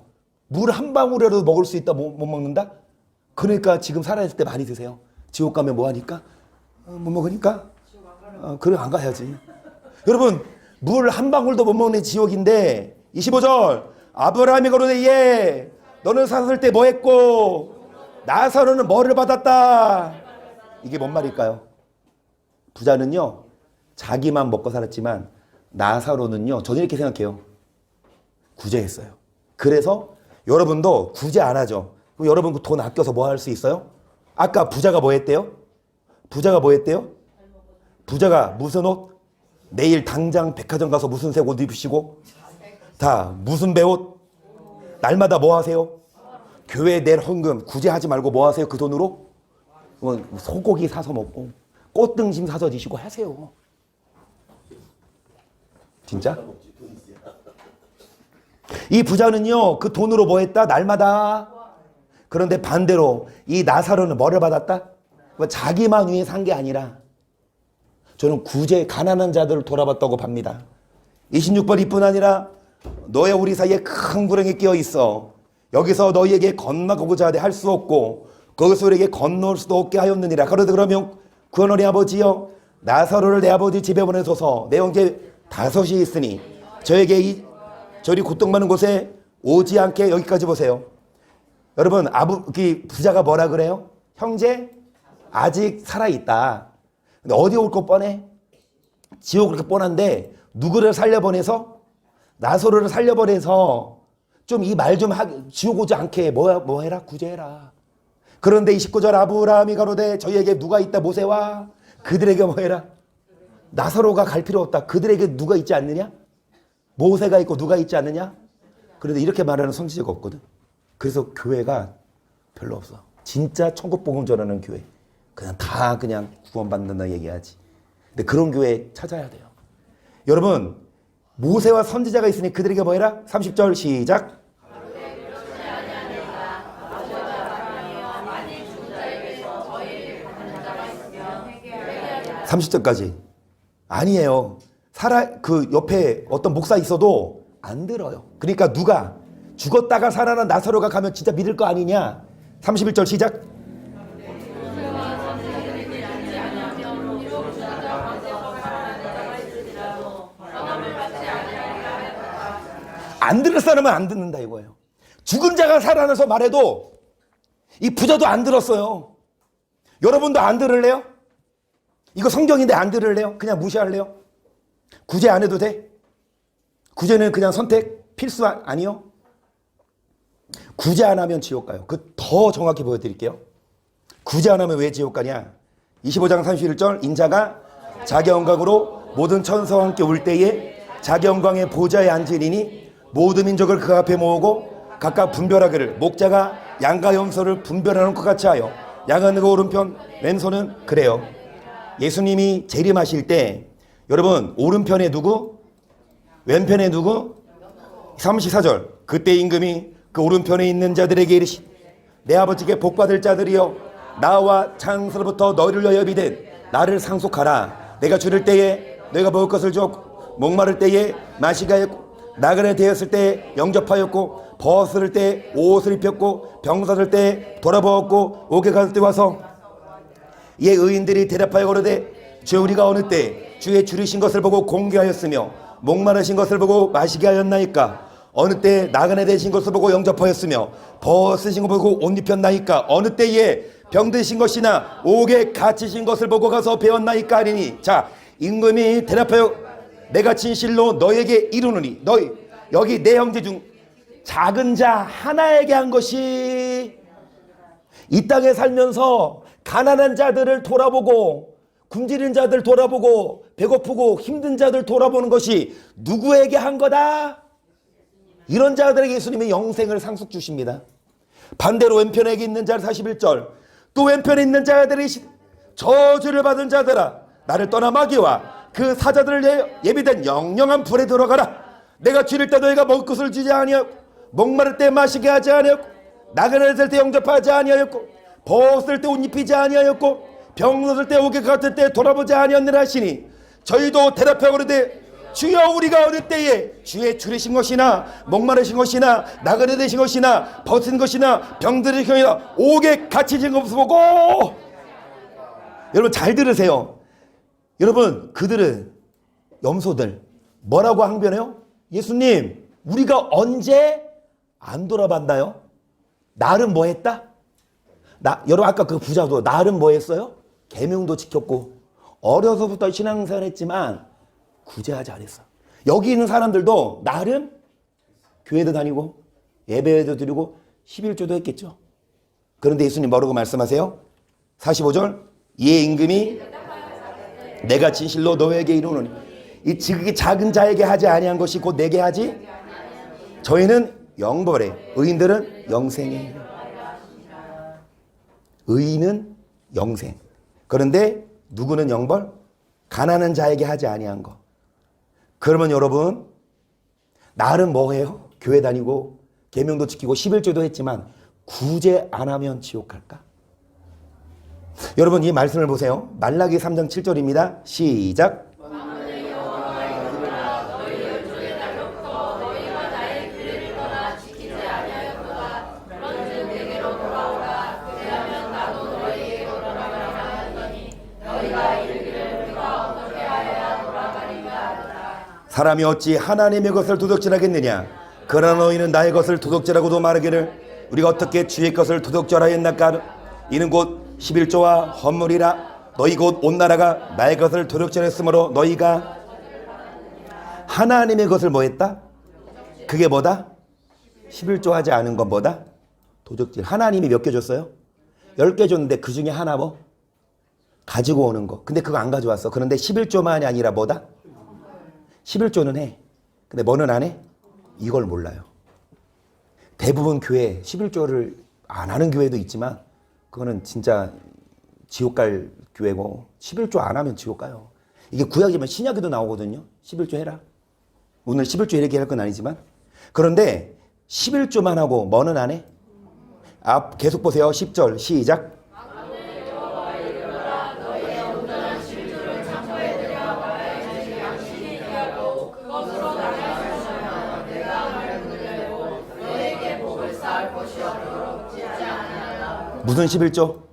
[SPEAKER 1] 물 한 방울이라도 먹을 수 있다 못 먹는다. 그러니까 지금 살아있을 때 많이 드세요. 지옥 가면 뭐 하니까? 못 먹으니까? 그래 안 가야지. 여러분 물 한 방울도 못 먹는 지옥인데 25절 아브라함이 가로되 예 너는 살았을 때 뭐 했고 나사로는 뭐를 받았다. 이게 뭔 말일까요? 부자는요 자기만 먹고 살았지만 나사로는요 저는 이렇게 생각해요. 구제했어요. 그래서 여러분도 구제 안 하죠. 그럼 여러분 돈 아껴서 뭐 할 수 있어요? 아까 부자가 뭐 했대요? 부자가 뭐 했대요? 부자가 무슨 옷? 내일 당장 백화점 가서 무슨 색 옷 입으시고 다 무슨 배옷? 날마다 뭐 하세요? 교회에 낼 헌금 구제하지 말고 뭐 하세요? 그 돈으로? 소고기 사서 먹고 꽃등심 사서 드시고 하세요. 진짜? 이 부자는요 그 돈으로 뭐 했다? 날마다. 그런데 반대로 이 나사로는 뭐를 받았다? 자기만 위해 산 게 아니라 저는 구제 가난한 자들을 돌아봤다고 봅니다. 26번 이뿐 아니라 너의 우리 사이에 큰 구렁이 끼어 있어 여기서 너희에게 건너가고자 하되 할 수 없고 거기서 우리에게 건너올 수도 없게 하였느니라. 그러면 구원하리 아버지여 나사로를 내 아버지 집에 보내소서. 내 형제 5이 있으니 저에게 저리 고통받는 곳에 오지 않게. 여기까지 보세요. 여러분 부자가 뭐라 그래요? 형제 아직 살아있다. 근데 어디 올 거 뻔해? 지옥 그렇게 뻔한데 누구를 살려보내서? 나사로를 살려보내서 좀 이 말 좀 지옥 오지 않게 뭐 해라? 구제해라. 그런데 29절 아브라함이 가로되 저희에게 누가 있다 모세와 그들에게 뭐 해라? 나사로가 갈 필요 없다. 그들에게 누가 있지 않느냐? 모세가 있고 누가 있지 않느냐? 그런데 이렇게 말하는 선지자가 없거든. 그래서 교회가 별로 없어. 진짜 천국복음 전하는 교회. 그냥 구원받는다 얘기하지. 근데 그런 교회 찾아야 돼요. 여러분 모세와 선지자가 있으니 그들에게 뭐 해라? 30절 시작. 30절까지. 아니에요. 그 옆에 어떤 목사 있어도 안 들어요. 그러니까 누가 죽었다가 살아난 나사로가 가면 진짜 믿을 거 아니냐. 31절 시작. 안 들을 사람은 안 듣는다 이거예요. 죽은 자가 살아나서 말해도 이 부자도 안 들었어요. 여러분도 안 들을래요? 이거 성경인데 안 들을래요? 그냥 무시할래요? 구제 안 해도 돼? 구제는 그냥 선택? 필수 아니요? 구제 안 하면 지옥 가요. 더 정확히 보여드릴게요. 구제 안 하면 왜 지옥 가냐? 25장 31절 인자가 자기 영광으로 모든 천사와 함께 올 때에 자기 영광의 보좌에 앉으리니 모든 민족을 그 앞에 모으고 각각 분별하기를 목자가 양과 염소를 분별하는 것 같이 하여 양은 그 오른편 왼손은 그래요. 예수님이 재림하실 때 여러분 오른편에 누구? 왼편에 누구? 34절 그때 임금이 그 오른편에 있는 자들에게 이르시 내 아버지께 복받을 자들이여 나와 창세로부터 너희를 위하여 비된 나를 상속하라. 내가 줄일 때에 너희가 먹을 것을 줬고 목마를 때에 마시게 하였고 나그네 되었을 때 영접하였고 벗을 때 옷을 입혔고 병사들 때 돌아보았고 옥에 갔을 때 와서 이에 의인들이 대답하여 거르되 주 우리가 어느 때 주의 줄이신 것을 보고 공개하였으며 목마르신 것을 보고 마시게 하였나이까. 어느 때 나그네 되신 것을 보고 영접하였으며 벗으신 것을 보고 옷 입혔나이까. 어느 때에 병드신 것이나 옥에 갇히신 것을 보고 가서 배웠나이까 하리니. 자 임금이 대답하여 내가 진실로 너에게 이르노니 너희 여기 내 형제 중 작은 자 하나에게 한 것이 이 땅에 살면서 가난한 자들을 돌아보고 굶주린 자들 돌아보고 배고프고 힘든 자들 돌아보는 것이 누구에게 한 거다? 이런 자들에게 예수님이 영생을 상속 주십니다. 반대로 왼편에 있는 자 41절 또 왼편에 있는 자들이 저주를 받은 자들아 나를 떠나 마귀와 그 사자들을 예비된 영영한 불에 들어가라. 내가 줄일 때 너희가 먹을 것을 주지 아니하였고 목마를 때 마시게 하지 아니하였고 나그네를 때 영접하지 아니하였고 벗을 때 옷 입히지 아니하였고 병들을 때 오게 같을 때 돌아보지 아니하느라 하시니 저희도 대답하고 그러되 주여 우리가 어느 때에 주의 줄이신 것이나 목마르신 것이나 나그네 되신 것이나 벗은 것이나 병들으신 것이나 오게 갇히신 것을 보고 여러분 잘 들으세요. 여러분 그들은 염소들 뭐라고 항변해요? 예수님 우리가 언제 안 돌아봤나요? 나름 뭐 했다? 여러분 아까 그 부자도 나름 뭐 했어요? 계명도 지켰고 어려서부터 신앙생활 했지만 구제하지 않았어. 여기 있는 사람들도 나름 교회도 다니고 예배도 드리고 11조도 했겠죠. 그런데 예수님 뭐라고 말씀하세요? 45절 이에 임금이 내가 진실로 너에게 이르노니 이 지극히 작은 자에게 하지 아니한 것이 곧 내게 하지 저희는 영벌에 의인들은 영생에 의인은 영생. 그런데 누구는 영벌? 가난한 자에게 하지 아니한 거. 그러면 여러분 나름 뭐 해요? 교회 다니고 계명도 지키고 11조도 했지만 구제 안 하면 지옥 갈까? 여러분 이 말씀을 보세요. 말라기 3장 7절입니다. 시작. 사람이 어찌 하나님의 것을 도둑질하겠느냐? 그러나 너희는 나의 것을 도둑질하고도 말하기를 우리가 어떻게 주의 것을 도둑질하였나까? 이는 곧 11조와 헌물이라. 너희 곧 온 나라가 나의 것을 도둑질했으므로 너희가 하나님의 것을 뭐 했다? 그게 뭐다? 11조 하지 않은 건 뭐다? 도둑질. 하나님이 몇 개 줬어요? 10개 줬는데 그 중에 하나 뭐? 가지고 오는 거. 근데 그거 안 가져왔어. 그런데 11조만이 아니라 뭐다? 11조는 해. 근데 뭐는 안 해? 이걸 몰라요. 대부분 교회 11조를 안 하는 교회도 있지만 그거는 진짜 지옥 갈 교회고 11조 안 하면 지옥 가요. 이게 구약이면 신약에도 나오거든요. 11조 해라. 오늘 11조 이렇게 할 건 아니지만 그런데 11조만 하고 뭐는 안 해? 계속 보세요. 10절 시작. 무슨 11조?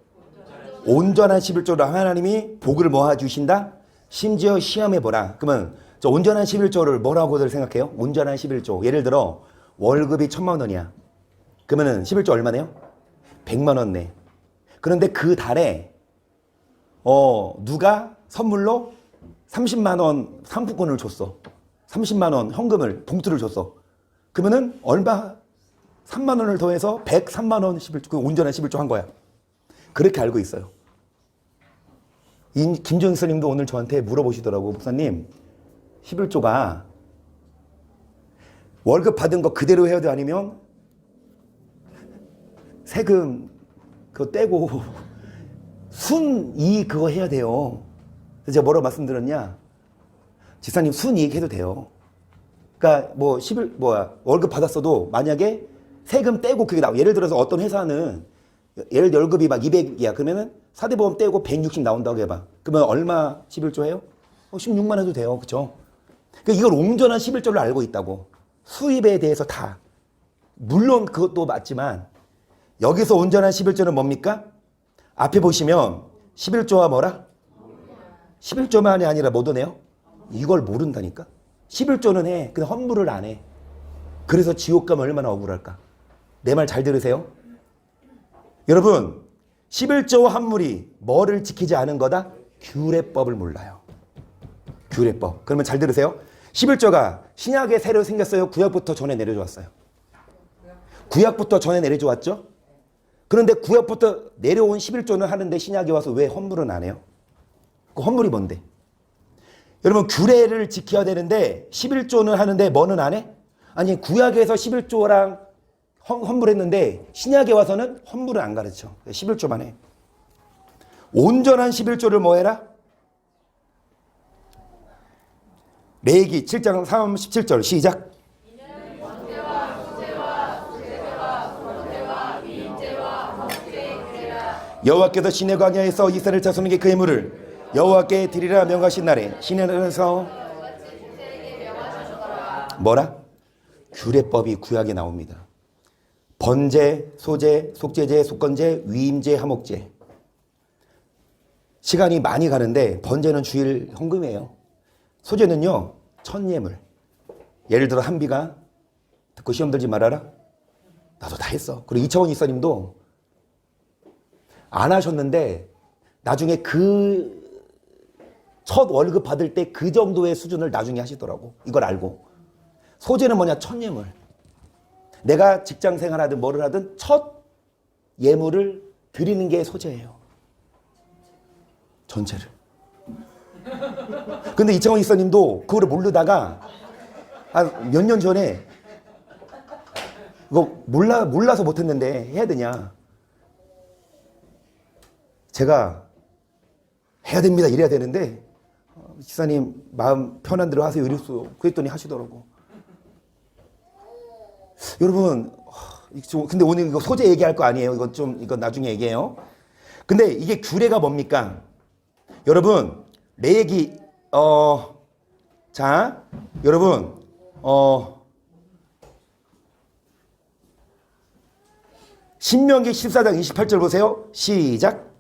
[SPEAKER 1] 온전한 11조로 하나님이 복을 모아주신다? 심지어 시험해보라. 그러면 저 온전한 11조를 뭐라고들 생각해요? 온전한 11조. 예를 들어 월급이 1,000만 원이야. 그러면은 11조 얼마네요? 100만 원 내. 그런데 그 달에 누가 선물로 30만 원 상품권을 줬어. 30만 원 현금을 봉투를 줬어. 그러면은 얼마? 3만 원을 더해서 103만 원 11조, 그 온전한 11조 한 거야. 그렇게 알고 있어요. 김종익 스님도 오늘 저한테 물어보시더라고. 목사님, 11조가 월급 받은 거 그대로 해야 돼? 아니면 세금 그거 떼고 순이익 그거 해야 돼요? 그래서 제가 뭐라고 말씀드렸냐? 지사님 순이익 해도 돼요. 그러니까 월급 받았어도 만약에 세금 떼고 그게 나와. 예를 들어서 어떤 회사는 예를 들어 월급이 막 200이야. 그러면은 사대보험 떼고 160 나온다고 해봐. 그러면 얼마 11조 해요? 16만 해도 돼요. 그쵸? 그러니까 이걸 온전한 11조를 알고 있다고. 수입에 대해서 다. 물론 그것도 맞지만 여기서 온전한 11조는 뭡니까? 앞에 보시면 11조와 뭐라? 11조만이 아니라 뭐 도네요? 이걸 모른다니까? 11조는 해. 근데 헌물을 안 해. 그래서 지옥 가면 얼마나 억울할까? 내 말 잘 들으세요. 여러분 11조 환물이 뭐를 지키지 않은 거다? 규례법을 몰라요. 규례법. 그러면 잘 들으세요. 11조가 신약에 새로 생겼어요? 구약부터 전에 내려져 왔어요? 구약부터 전에 내려져 왔죠? 그런데 구약부터 내려온 11조는 하는데 신약에 와서 왜 헌물은 안 해요? 그 헌물이 뭔데? 여러분 규례를 지켜야 되는데 11조는 하는데 뭐는 안 해? 아니 구약에서 11조랑 헌물했는데 신약에 와서는 헌물을 안 가르쳐. 11조만 해. 온전한 11조를 뭐 해라? 레위기 7장 37절 시작. 여호와께서 시내 광야에서 이스라엘 자손에게 그의 물을 여호와께 드리라 명하신 날에 시내에서 뭐라? 규례법이 구약에 나옵니다. 번제, 소제, 속죄제, 속건제, 위임제, 하목제. 시간이 많이 가는데 번제는 주일 헌금이에요. 소제는요 천예물. 예를 들어 한비가 듣고 시험 들지 말아라. 나도 다 했어. 그리고 이창원 이사님도 안 하셨는데 나중에 그 첫 월급 받을 때 그 정도의 수준을 나중에 하시더라고. 이걸 알고. 소제는 뭐냐? 첫 예물. 내가 직장 생활하든 뭐를 하든 첫 예물을 드리는 게 소제예요. 전체를. 근데 이창원 이사님도 그거를 모르다가 한 몇 년 전에 이거 몰라서 못했는데 해야 되냐? 제가 해야 됩니다. 이래야 되는데 지사님 마음 편한 대로 하세요. 이랬어요. 그랬더니 하시더라고. 여러분 근데 오늘 이거 소재 얘기할 거 아니에요. 이거 나중에 얘기해요. 근데 이게 규례가 뭡니까? 여러분 레위기 자 여러분 신명기 14장 28절 보세요. 시작.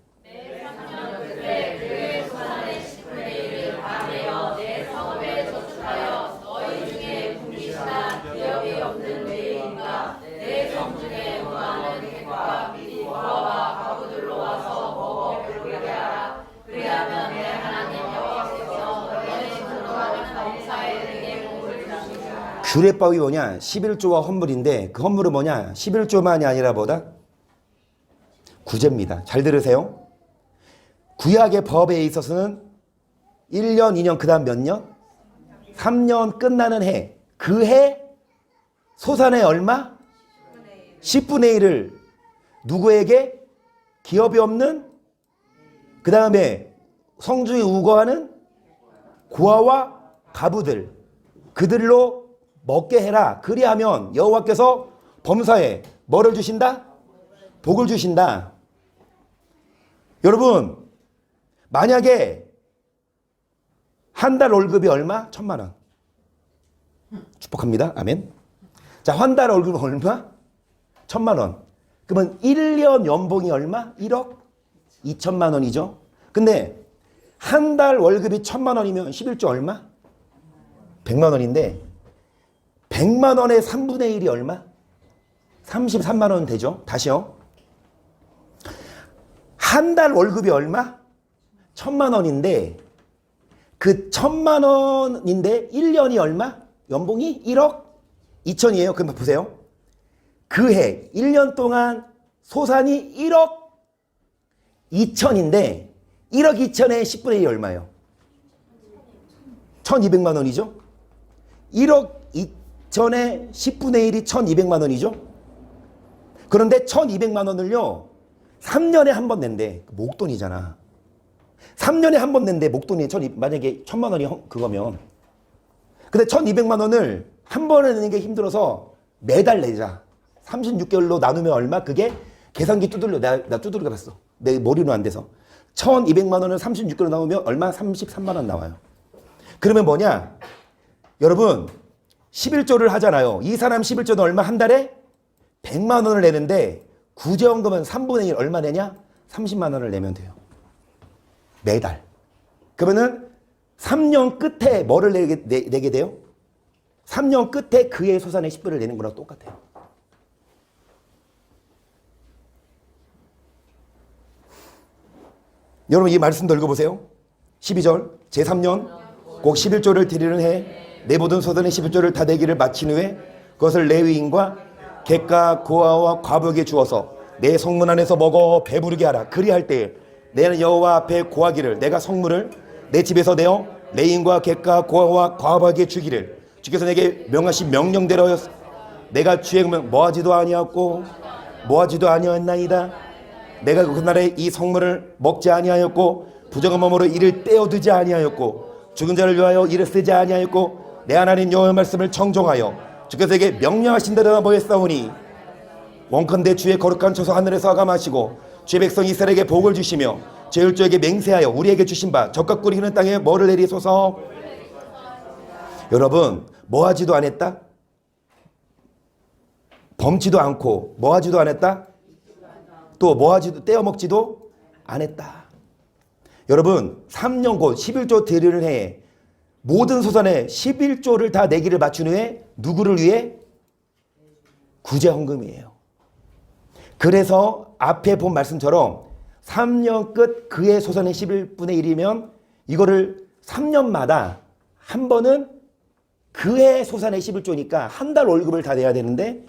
[SPEAKER 1] 규례법이 뭐냐? 11조와 헌물인데 그 헌물은 뭐냐? 11조만이 아니라 뭐다? 구제입니다. 잘 들으세요. 구약의 법에 있어서는 1년, 2년, 그 다음 몇 년? 3년 끝나는 해. 그 해 소산의 얼마? 10분의 1을 누구에게? 기업이 없는 그 다음에 성중에 우거하는 고아와 가부들 그들로 먹게 해라. 그리하면 여호와께서 범사에 뭐를 주신다? 복을 주신다. 여러분 만약에 한 달 월급이 얼마? 1,000만 원. 축복합니다. 아멘. 자, 한 달 월급이 얼마? 1,000만 원. 그러면 1년 연봉이 얼마? 1억 2천만 원이죠. 근데 한 달 월급이 1,000만 원이면 11조 얼마? 100만 원인데 100만 원의 3분의 1이 얼마? 33만 원 되죠. 다시요. 한 달 월급이 얼마? 1,000만 원인데 그 1,000만 원인데 1년이 얼마? 연봉이 1억 2천이에요. 그럼 보세요. 그 해 1년 동안 소산이 1억 2천인데 1억 2천에 10분의 1이 얼마예요? 1,200만 원이죠. 1억 2천에 10분의 1이 1,200만 원이죠. 그런데 1,200만 원을요 3년에 한 번 낸대. 목돈이잖아. 3년에 한 번 낸대. 목돈이 만약에 1,000만 원이 그거면. 근데 1,200만 원을 한 번에 내는 게 힘들어서 매달 내자. 36개월로 나누면 얼마? 그게 계산기 두들려. 나 두들겨 봤어. 내 머리로 안 돼서. 1,200만 원을 36개월로 나누면 얼마? 33만 원 나와요. 그러면 뭐냐? 여러분 11조를 하잖아요. 이 사람 11조는 얼마? 한 달에 100만 원을 내는데 구제원금은 3분의 1 얼마 내냐? 30만 원을 내면 돼요. 매달. 그러면은 3년 끝에 뭐를 내게 돼요? 3년 끝에 그의 소산의 10분을 내는 거랑 똑같아요. 여러분 이 말씀도 읽어보세요. 12절 제3년 꼭 11조를 드리는 해 내 모든 소산의 11조를 다 내기를 마친 후에 그것을 레위인과 객가 고아와 과부에게 주어서 내 성문 안에서 먹어 배부르게 하라. 그리할 때 내는 여호와 앞에 고하기를 내가 성물을 내 집에서 내어 레인과 객과 고아와 과부에게 주기를 주께서 내게 명하신 명령대로 내가 주의 뭐하지도 아니하였고 뭐하지도 아니하였나이다. 내가 그날에 이 성물을 먹지 아니하였고 부정한 몸으로 이를 떼어두지 아니하였고 죽은 자를 위하여 이를 쓰지 아니하였고 내 하나님 여호와의 말씀을 청종하여 주께서 내게 명령하신 대로 뭐했사오니 원컨대 주의 거룩한 처소 하늘에서 아감하시고 주의 백성 이스라엘에게 복을 주시며 제율조에게 맹세하여 우리에게 주신 바 적과 꿀이 흐르는 땅에 뭐를 내리소서. 여러분 뭐하지도 않았다? 범치도 않고 뭐하지도 않았다? 또 뭐하지도 떼어먹지도 않았다. 여러분 3년 곧 11조 드리는 해에 모든 소산에 11조를 다 내기를 맞춘 후에 누구를 위해? 구제헌금이에요. 그래서 앞에 본 말씀처럼 3년 끝 그의 소산의 11분의 1이면 이거를 3년마다 한 번은 그의 소산의 11조니까 한 달 월급을 다 내야 되는데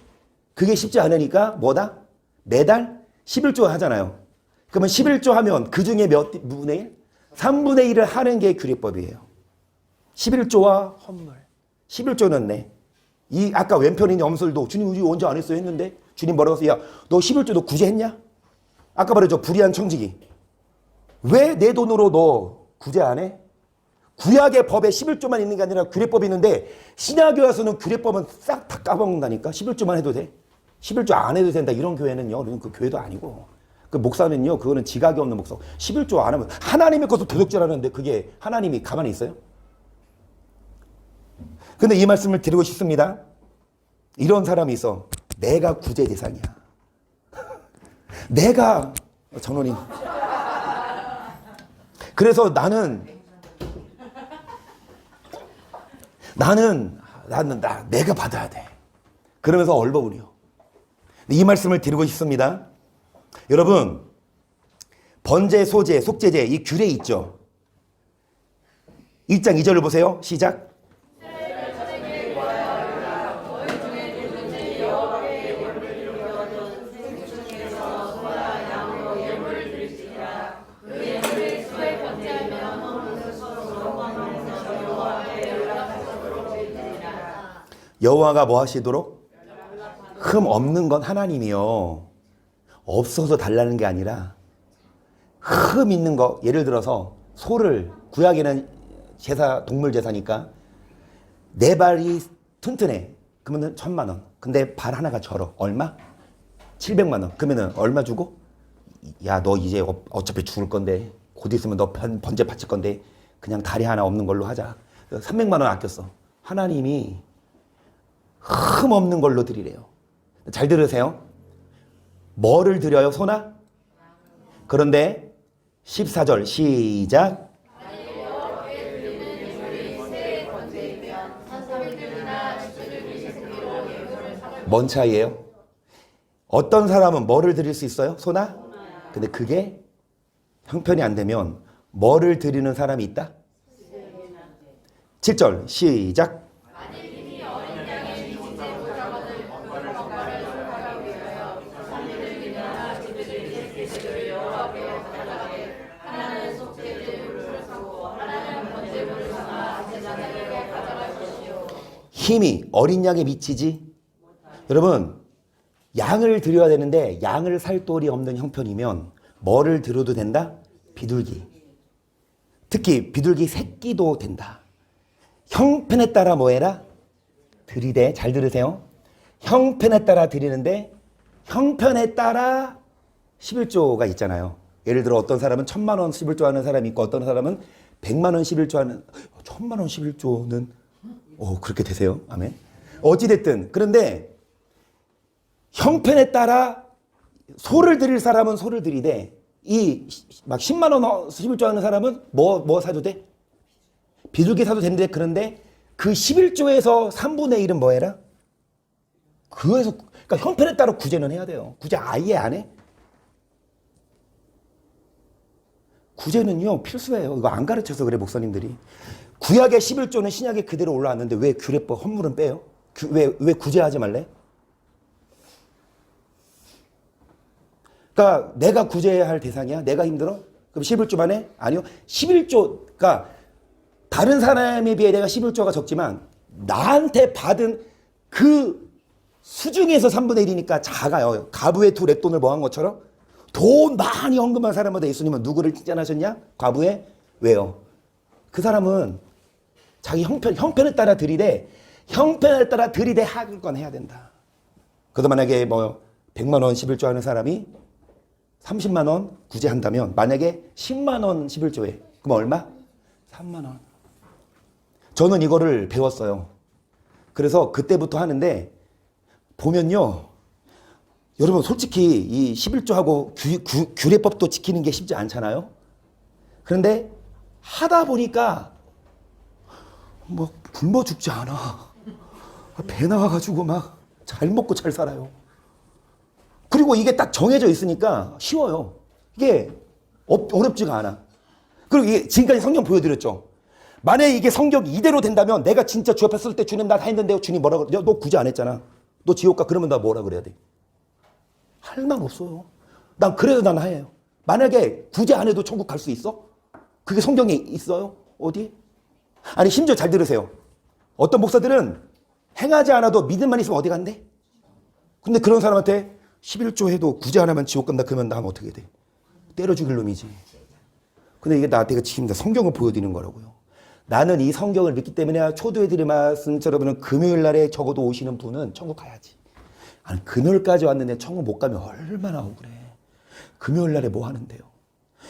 [SPEAKER 1] 그게 쉽지 않으니까 뭐다? 매달 11조 하잖아요. 그러면 11조 하면 그 중에 몇 분의 1? 3분의 1을 하는 게 규례법이에요. 11조와 헌물. 11조는 네. 이 아까 왼편인 염술도 주님 우리 언제 안 했어요 했는데 주님 뭐라고 했어요? 야, 너 11조 너 구제했냐? 아까 말했죠. 불의한 청지기. 왜 내 돈으로 너 구제 안 해? 구약의 법에 11조만 있는 게 아니라 규례법이 있는데 신약에 와서는 규례법은 싹 다 까먹는다니까. 11조만 해도 돼. 11조 안 해도 된다. 이런 교회는요. 그 교회도 아니고. 그 목사는요. 그거는 지각이 없는 목사. 11조 안 하면 하나님의 것을 도둑질하는데 그게 하나님이 가만히 있어요? 근데 이 말씀을 드리고 싶습니다. 이런 사람이 있어. 내가 구제 대상이야. 내가 전원이. 그래서 나는 내가 받아야 돼. 그러면서 얼버무려. 이 말씀을 드리고 싶습니다. 여러분 번제, 소제, 속제제 이 규례 있죠. 1장 2절을 보세요. 시작. 여호와가 뭐 하시도록? 흠 없는 건 하나님이요. 없어서 달라는 게 아니라 흠 있는 거, 예를 들어서 소를, 구약에는 제사, 동물 제사니까 네 발이 튼튼해. 그러면 1,000,000원. 근데 발 하나가 절어. 얼마? 700만원. 그러면 얼마 주고? 야, 너 이제 어차피 죽을 건데 곧 있으면 너 번제 바칠 건데 그냥 다리 하나 없는 걸로 하자. 300만원 아꼈어. 하나님이 흠 없는 걸로 드리래요. 잘 들으세요. 뭐를 드려요? 소나? 그런데 14절 시작. 뭔 차이예요? 어떤 사람은 뭐를 드릴 수 있어요? 소나? 근데 그게 형편이 안 되면 뭐를 드리는 사람이 있다? 7절 시작. 힘이 어린 양에 미치지. 여러분 양을 드려야 되는데 양을 살 돌이 없는 형편이면 뭐를 드려도 된다? 비둘기. 특히 비둘기 새끼도 된다. 형편에 따라 뭐 해라? 드리되. 잘 들으세요. 형편에 따라 드리는데 형편에 따라 11조가 있잖아요. 예를 들어 어떤 사람은 1,000,000원 11조 하는 사람이 있고 어떤 사람은 100만원 11조 하는 1,000만원 11조는 그렇게 되세요. 아멘. 어찌됐든 그런데 형편에 따라 소를 드릴 사람은 소를 드리되 이 막 10만원 11조 하는 사람은 뭐 사도 돼? 비둘기 사도 되는데 그런데 그 11조에서 3분의 1은 뭐 해라? 그러니까 형편에 따라 구제는 해야 돼요. 구제 아예 안 해? 구제는요 필수예요. 이거 안 가르쳐서 그래 목사님들이. 구약의 11조는 신약에 그대로 올라왔는데 왜 규례법 헌물은 빼요? 왜 구제하지 말래? 그러니까 내가 구제해야 할 대상이야? 내가 힘들어? 그럼 11조만 해? 아니요. 11조, 그러니까 다른 사람에 비해 내가 11조가 적지만 나한테 받은 그 수중에서 3분의 1이니까 작아요. 가부의 두 렉돈을 뭐 한 것처럼 돈 많이 헌금한 사람마다 예수님은 누구를 칭찬하셨냐? 과부의 왜요? 그 사람은 자기 형편에 따라 들이대 형편에 따라 들이대 할 건 해야 된다. 그래서 만약에 뭐 100만 원 11조 하는 사람이 30만 원 구제한다면 만약에 10만 원 11조에 그럼 얼마? 3만 원. 저는 이거를 배웠어요. 그래서 그때부터 하는데 보면요. 여러분 솔직히 이 11조하고 규례법도 지키는 게 쉽지 않잖아요. 그런데 하다 보니까 뭐 굶어 죽지 않아. 배 나와가지고 막 잘 먹고 잘 살아요. 그리고 이게 딱 정해져 있으니까 쉬워요. 이게 어렵지가 않아. 그리고 이게 지금까지 성경 보여드렸죠. 만약에 이게 성경이 이대로 된다면 내가 진짜 주 앞에 설 때 주님 나 다 했는데 주님 뭐라 그래? 너 구제 안 했잖아. 너 지옥 가. 그러면 나 뭐라 그래야 돼? 할 말 없어요. 난 그래도 난 해요. 만약에 구제 안 해도 천국 갈 수 있어? 그게 성경에 있어요? 어디? 아니 심지어 잘 들으세요. 어떤 목사들은 행하지 않아도 믿음만 있으면 어디 간대? 근데 그런 사람한테 11조 해도 구제 안 하면 지옥 간다 그러면 난 어떻게 돼? 때려 죽일 놈이지. 근데 이게 나한테 지금 다 성경을 보여드리는 거라고요. 나는 이 성경을 믿기 때문에 초두에 드린 말씀처럼 금요일 날에 적어도 오시는 분은 천국 가야지. 아니 금요일까지 왔는데 천국 못 가면 얼마나 억울해. 금요일 날에 뭐 하는데요?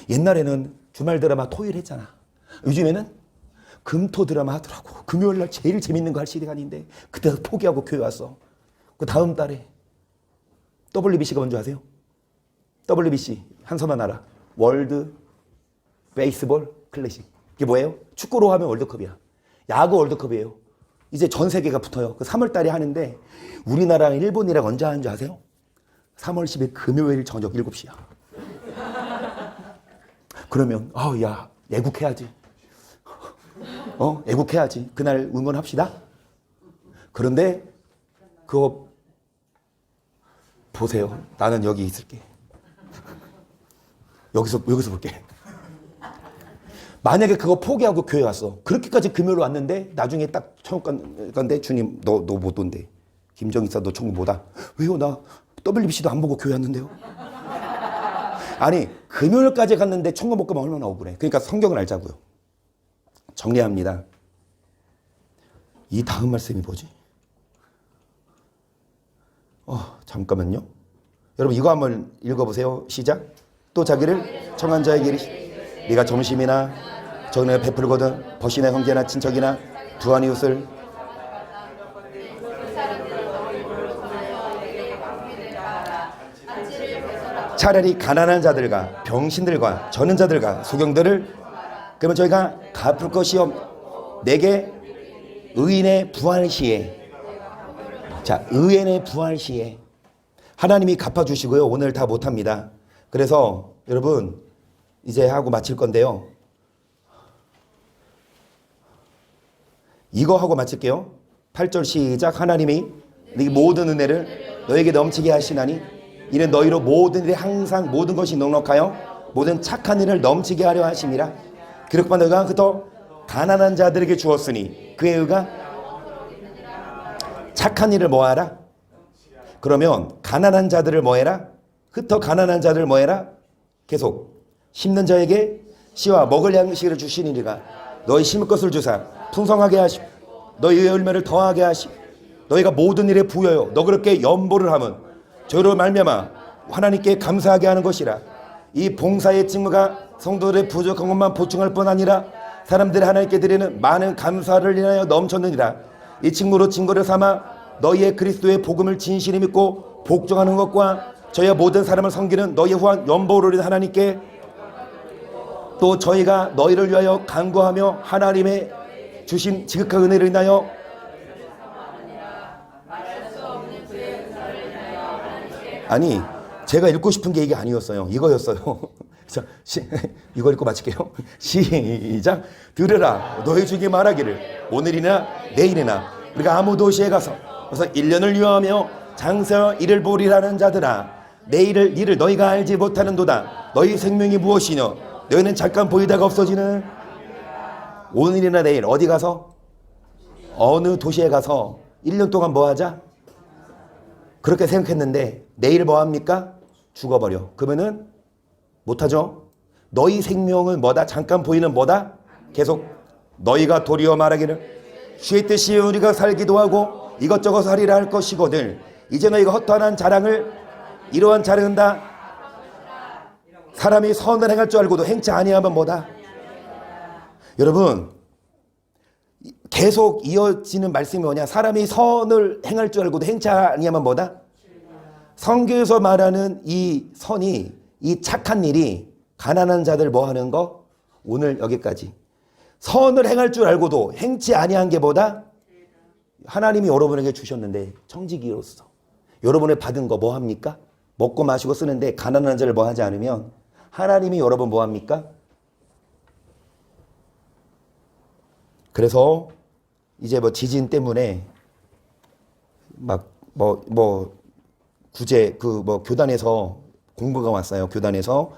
[SPEAKER 1] 옛날에는 주말 드라마 토요일 했잖아. 요즘에는 금토 드라마 하더라고. 금요일 날 제일 재밌는 거 할 시간인데 그때 포기하고 교회 왔어. 그 다음 달에 WBC가 뭔지 아세요? WBC 한서만 알아. 월드 베이스볼 클래식. 이게 뭐예요? 축구로 하면 월드컵이야. 야구 월드컵이에요. 이제 전 세계가 붙어요. 그 3월 달에 하는데 우리나라랑 일본이랑 언제 하는 줄 아세요? 3월 10일 금요일 저녁 7시야. 그러면 야 애국해야지. 애국해야지. 그날 응원합시다. 그런데 그거 보세요. 나는 여기 있을게. 여기서 볼게. 만약에 그거 포기하고 교회 왔어. 그렇게까지 금요일로 왔는데 나중에 딱 천국 간데 주님 너 못 온대. 김정희사 너 천국 못 와. 왜요? 나 WBC도 안 보고 교회 왔는데요. 아니 금요일까지 갔는데 천국 못 가면 얼마나 억울해. 그러니까 성경을 알자고요. 정리합니다. 이 다음 말씀이 뭐지? 잠깐만요. 여러분 이거 한번 읽어보세요. 시작. 또 자기를 청한 자에게 이르시되 네가 점심이나 저녁에 베풀거든 벗이나 형제나 친척이나 두한 이웃을 차라리 가난한 자들과 병신들과 저는 자들과 소경들을 그러면 저희가 갚을 것이 내게 의인의 부활 시에 자 의인의 부활 시에 하나님이 갚아주시고요. 오늘 다 못합니다. 그래서 여러분 이제 하고 마칠 건데요. 이거 하고 마칠게요. 8절 시작. 하나님이 네 모든 은혜를 너에게 넘치게 하시나니 이는 너희로 모든 일에 항상 모든 것이 넉넉하여 모든 착한 일을 넘치게 하려 하심이라. 기록한 너희가 흩어 가난한 자들에게 주었으니 그의 의가 착한 일을 뭐하라? 그러면 가난한 자들을 뭐해라? 흩어 가난한 자들을 뭐해라? 계속 심는 자에게 씨와 먹을 양식을 주시니라. 너희 심을 것을 주사 풍성하게 하시고 너희의 열매를 더하게 하시고 너희가 모든 일에 부여요 너 그렇게 연보를 하면 저로 말미암아 하나님께 감사하게 하는 것이라. 이 봉사의 직무가 성도들의 부족한 것만 보충할 뿐 아니라 사람들이 하나님께 드리는 많은 감사를 인하여 넘쳤느니라. 이 직무로 증거를 삼아 너희의 그리스도의 복음을 진실히 믿고 복종하는 것과 저희의 모든 사람을 섬기는 너희의 후한 연보를 인해 하나님께 또 저희가 너희를 위하여 간구하며 하나님의 주신 지극한 은혜를 인하여 아니 제가 읽고 싶은 게 이게 아니었어요. 이거였어요. 자, 이거 읽고 마칠게요. 시작. 들으라 너희 중에 말하기를 오늘이나 내일이나 우리가 아무 도시에 가서 그래서 1년을 유하며 장서 이를 보리라는 자들아 내일을 니를 너희가 알지 못하는도다. 너희 생명이 무엇이뇨? 너희는 잠깐 보이다가 없어지는. 오늘이나 내일 어디 가서? 어느 도시에 가서 1년 동안 뭐 하자? 그렇게 생각했는데 내일 뭐 합니까? 죽어버려. 그러면은 못하죠. 너희 생명은 뭐다? 잠깐 보이는 뭐다? 계속 너희가 도리어 말하기를 주의 뜻이 우리가 살기도 하고 이것저것 하리라 할 것이거늘 이제 너희가 헛헛한 자랑을 이러한 자랑한다. 사람이 선을 행할 줄 알고도 행치 아니하면 뭐다? 여러분 계속 이어지는 말씀이 뭐냐? 사람이 선을 행할 줄 알고도 행치 아니하면 뭐다? 성경에서 말하는 이 선이, 이 착한 일이 가난한 자들 뭐 하는 거? 오늘 여기까지. 선을 행할 줄 알고도 행치 아니한 게 뭐다? 하나님이 여러분에게 주셨는데 청지기로서 여러분의 받은 거 뭐 합니까? 먹고 마시고 쓰는데 가난한 자를 뭐 하지 않으면 하나님이 여러분 뭐 합니까? 그래서 이제 뭐 지진 때문에 막 구제 교단에서 공부가 왔어요. 교단에서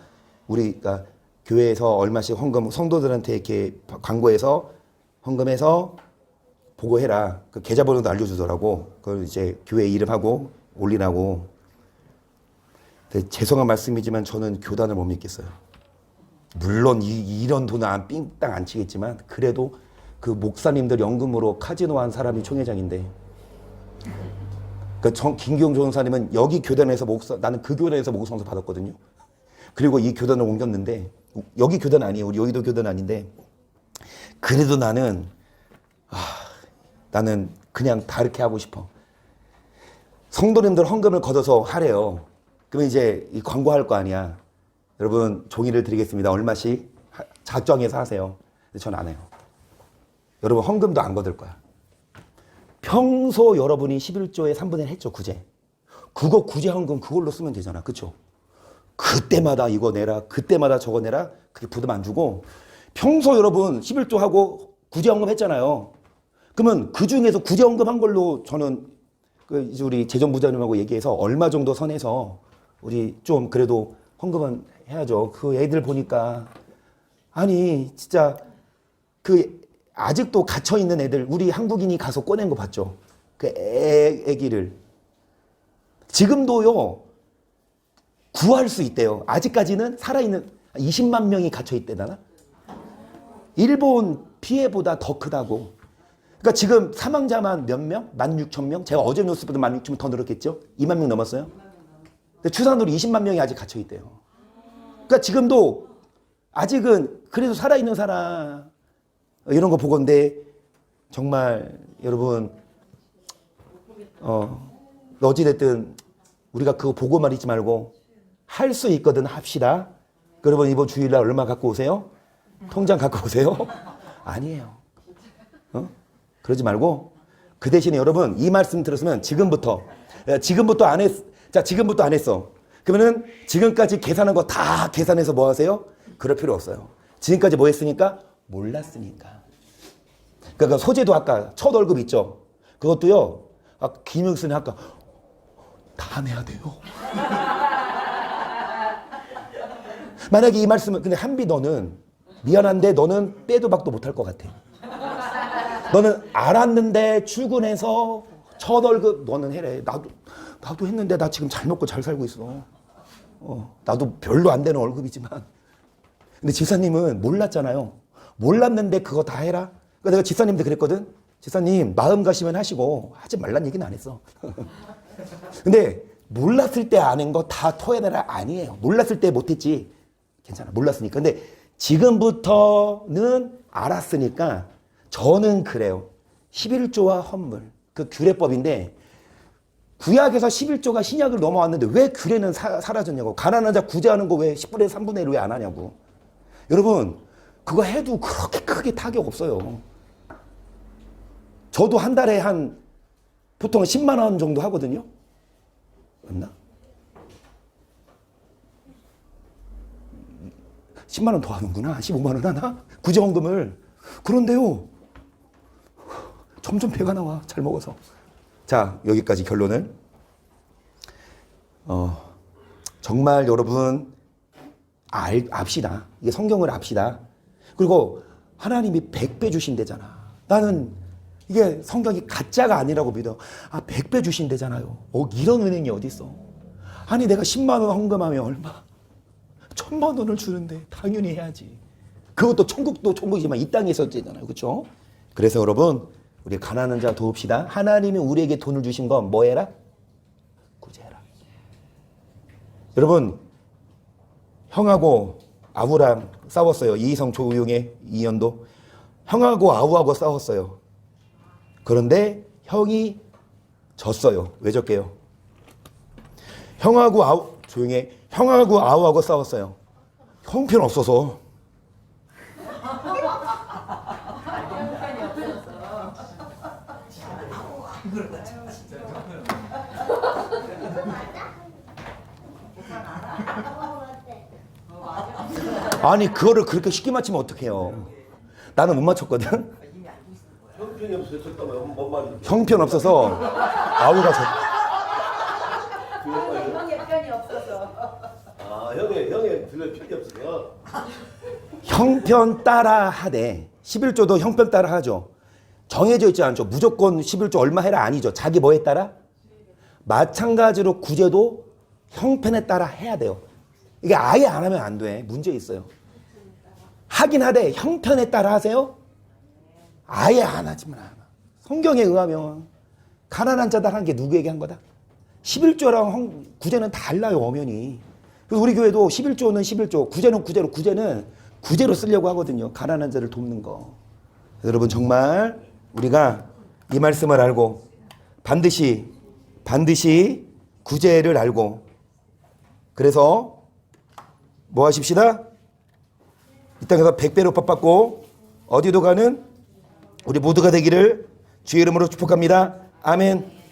[SPEAKER 1] 우리가 교회에서 얼마씩 헌금 성도들한테 이렇게 광고해서 헌금해서 보고해라. 그 계좌번호도 알려주더라고. 그걸 이제 교회 이름하고 올리라고. 근데 죄송한 말씀이지만 저는 교단을 못 믿겠어요. 물론 이런 돈은 삥땅 안 치겠지만 그래도 그 목사님들 연금으로 카지노 한 사람이 총회장인데 그 김기용 전사님은 여기 교단에서 나는 그 교단에서 목성서 받았거든요. 그리고 이 교단을 옮겼는데 여기 교단 아니에요. 우리 여의도 교단 아닌데 그래도 나는 그냥 다 이렇게 하고 싶어. 성도님들 헌금을 걷어서 하래요. 그러면 이제 이 광고할 거 아니야. 여러분 종이를 드리겠습니다. 얼마씩 작정해서 하세요. 근데 전 안 해요. 여러분 헌금도 안 걷을 거야. 평소 여러분이 11조에 3분의 1 했죠. 구제. 그거 구제 헌금 그걸로 쓰면 되잖아. 그렇죠? 그때마다 이거 내라. 그때마다 저거 내라. 그게 부담 안 주고 평소 여러분 11조 하고 구제 헌금 했잖아요. 그러면 그 중에서 구제 헌금 한 걸로 저는 이제 우리 재정부장님하고 얘기해서 얼마 정도 선에서 우리 좀 그래도 헌금은 해야죠. 그 애들 보니까 아니 진짜 아직도 갇혀 있는 애들 우리 한국인이 가서 꺼낸 거 봤죠. 그 애기를 지금도요 구할 수 있대요. 아직까지는 살아있는 20만 명이 갇혀 있대나? 일본 피해보다 더 크다고. 그러니까 지금 사망자만 몇 명? 16,000명? 제가 어제 뉴스보다 16,000명 더 늘었겠죠? 2만 명 넘었어요? 근데 추산으로 20만 명이 아직 갇혀 있대요. 그러니까 지금도 아직은 그래도 살아있는 사람 이런 거 보건데 정말 여러분 어찌됐든 우리가 그거 보고만 있지 말고 할 수 있거든 합시다. 여러분 이번 주일날 얼마 갖고 오세요? 통장 갖고 오세요? 아니에요. 그러지 말고 그 대신에 여러분 이 말씀 들었으면 지금부터 안 했어. 그러면은 지금까지 계산한 거 다 계산해서 뭐 하세요? 그럴 필요 없어요. 지금까지 뭐 했으니까? 몰랐으니까. 그러니까 소재도 아까 첫 월급 있죠? 그것도요. 김영순이 아까 다 내야 돼요. 만약에 이 말씀을 근데 한비 너는 미안한데 너는 빼도 박도 못할 것 같아. 너는 알았는데 출근해서 첫 월급 너는 해래. 나도 했는데 나 지금 잘 먹고 잘 살고 있어. 나도 별로 안 되는 월급이지만. 근데 지사님은 몰랐잖아요. 몰랐는데 그거 다 해라. 그러니까 내가 지사님한테 그랬거든. 지사님 마음 가시면 하시고 하지 말란 얘기는 안 했어. 근데 몰랐을 때 아는 거 다 토해내라 아니에요. 몰랐을 때 못했지. 괜찮아. 몰랐으니까. 근데 지금부터는 알았으니까 저는 그래요. 11조와 헌물. 그 규례법인데 구약에서 11조가 신약을 넘어왔는데 왜 규례는 사라졌냐고. 가난한 자 구제하는 거 왜 10분의 3분의 1 왜 안 하냐고. 여러분 그거 해도 그렇게 크게 타격 없어요. 저도 한 달에 보통 10만 원 정도 하거든요. 맞나? 10만 원 더 하는구나. 15만 원 하나? 구제원금을. 그런데요. 점점 배가 나와. 잘 먹어서. 자, 여기까지 결론은 정말 여러분 압시다. 이게 성경을 압시다. 그리고 하나님이 100배 주신대잖아. 나는 이게 성경이 가짜가 아니라고 믿어. 100배 주신대잖아요. 이런 은행이 어디 있어? 아니 내가 10만 원 헌금하면 얼마? 1000만 원을 주는데 당연히 해야지. 그것도 천국도 천국이지만 이 땅에서 되잖아요. 그렇죠? 그래서 여러분 우리 가난한 자 도웁시다. 하나님이 우리에게 돈을 주신 건 뭐 해라? 구제해라. 여러분 형하고 아우랑 싸웠어요. 이희성 조우용의 이연도. 형하고 아우하고 싸웠어요. 그런데 형이 졌어요. 왜 졌게요? 형하고 아우하고 싸웠어요. 형편 없어서. 아니 그거를 그렇게 쉽게 맞히면 어떡해요. 나는 못 맞췄거든.
[SPEAKER 5] 형편이 없어서 졌다면 뭔 말이야?
[SPEAKER 1] 형편 없어서 아우가 졌.
[SPEAKER 2] 형의 편이 없어서.
[SPEAKER 5] 형의 들을 편이 없어서.
[SPEAKER 1] 형편 따라 하되 11조도 형편 따라 하죠. 정해져 있지 않죠. 무조건 11조 얼마 해라 아니죠. 자기 뭐에 따라? 마찬가지로 구제도 형편에 따라 해야 돼요. 이게 아예 안 하면 안 돼. 문제 있어요. 하긴 하되 형편에 따라 하세요. 아예 안 하지만 않아. 성경에 의하면 가난한 자다 한 게 누구에게 한 거다? 11조랑 구제는 달라요. 엄연히. 그래서 우리 교회도 11조는 11조, 구제는 구제로, 구제는 구제로 쓰려고 하거든요. 가난한 자를 돕는 거. 여러분 정말 우리가 이 말씀을 알고 반드시 구제를 알고 그래서 뭐 하십시다? 이 땅에서 100배로 밥 받고 어디도 가는 우리 모두가 되기를 주의 이름으로 축복합니다. 아멘.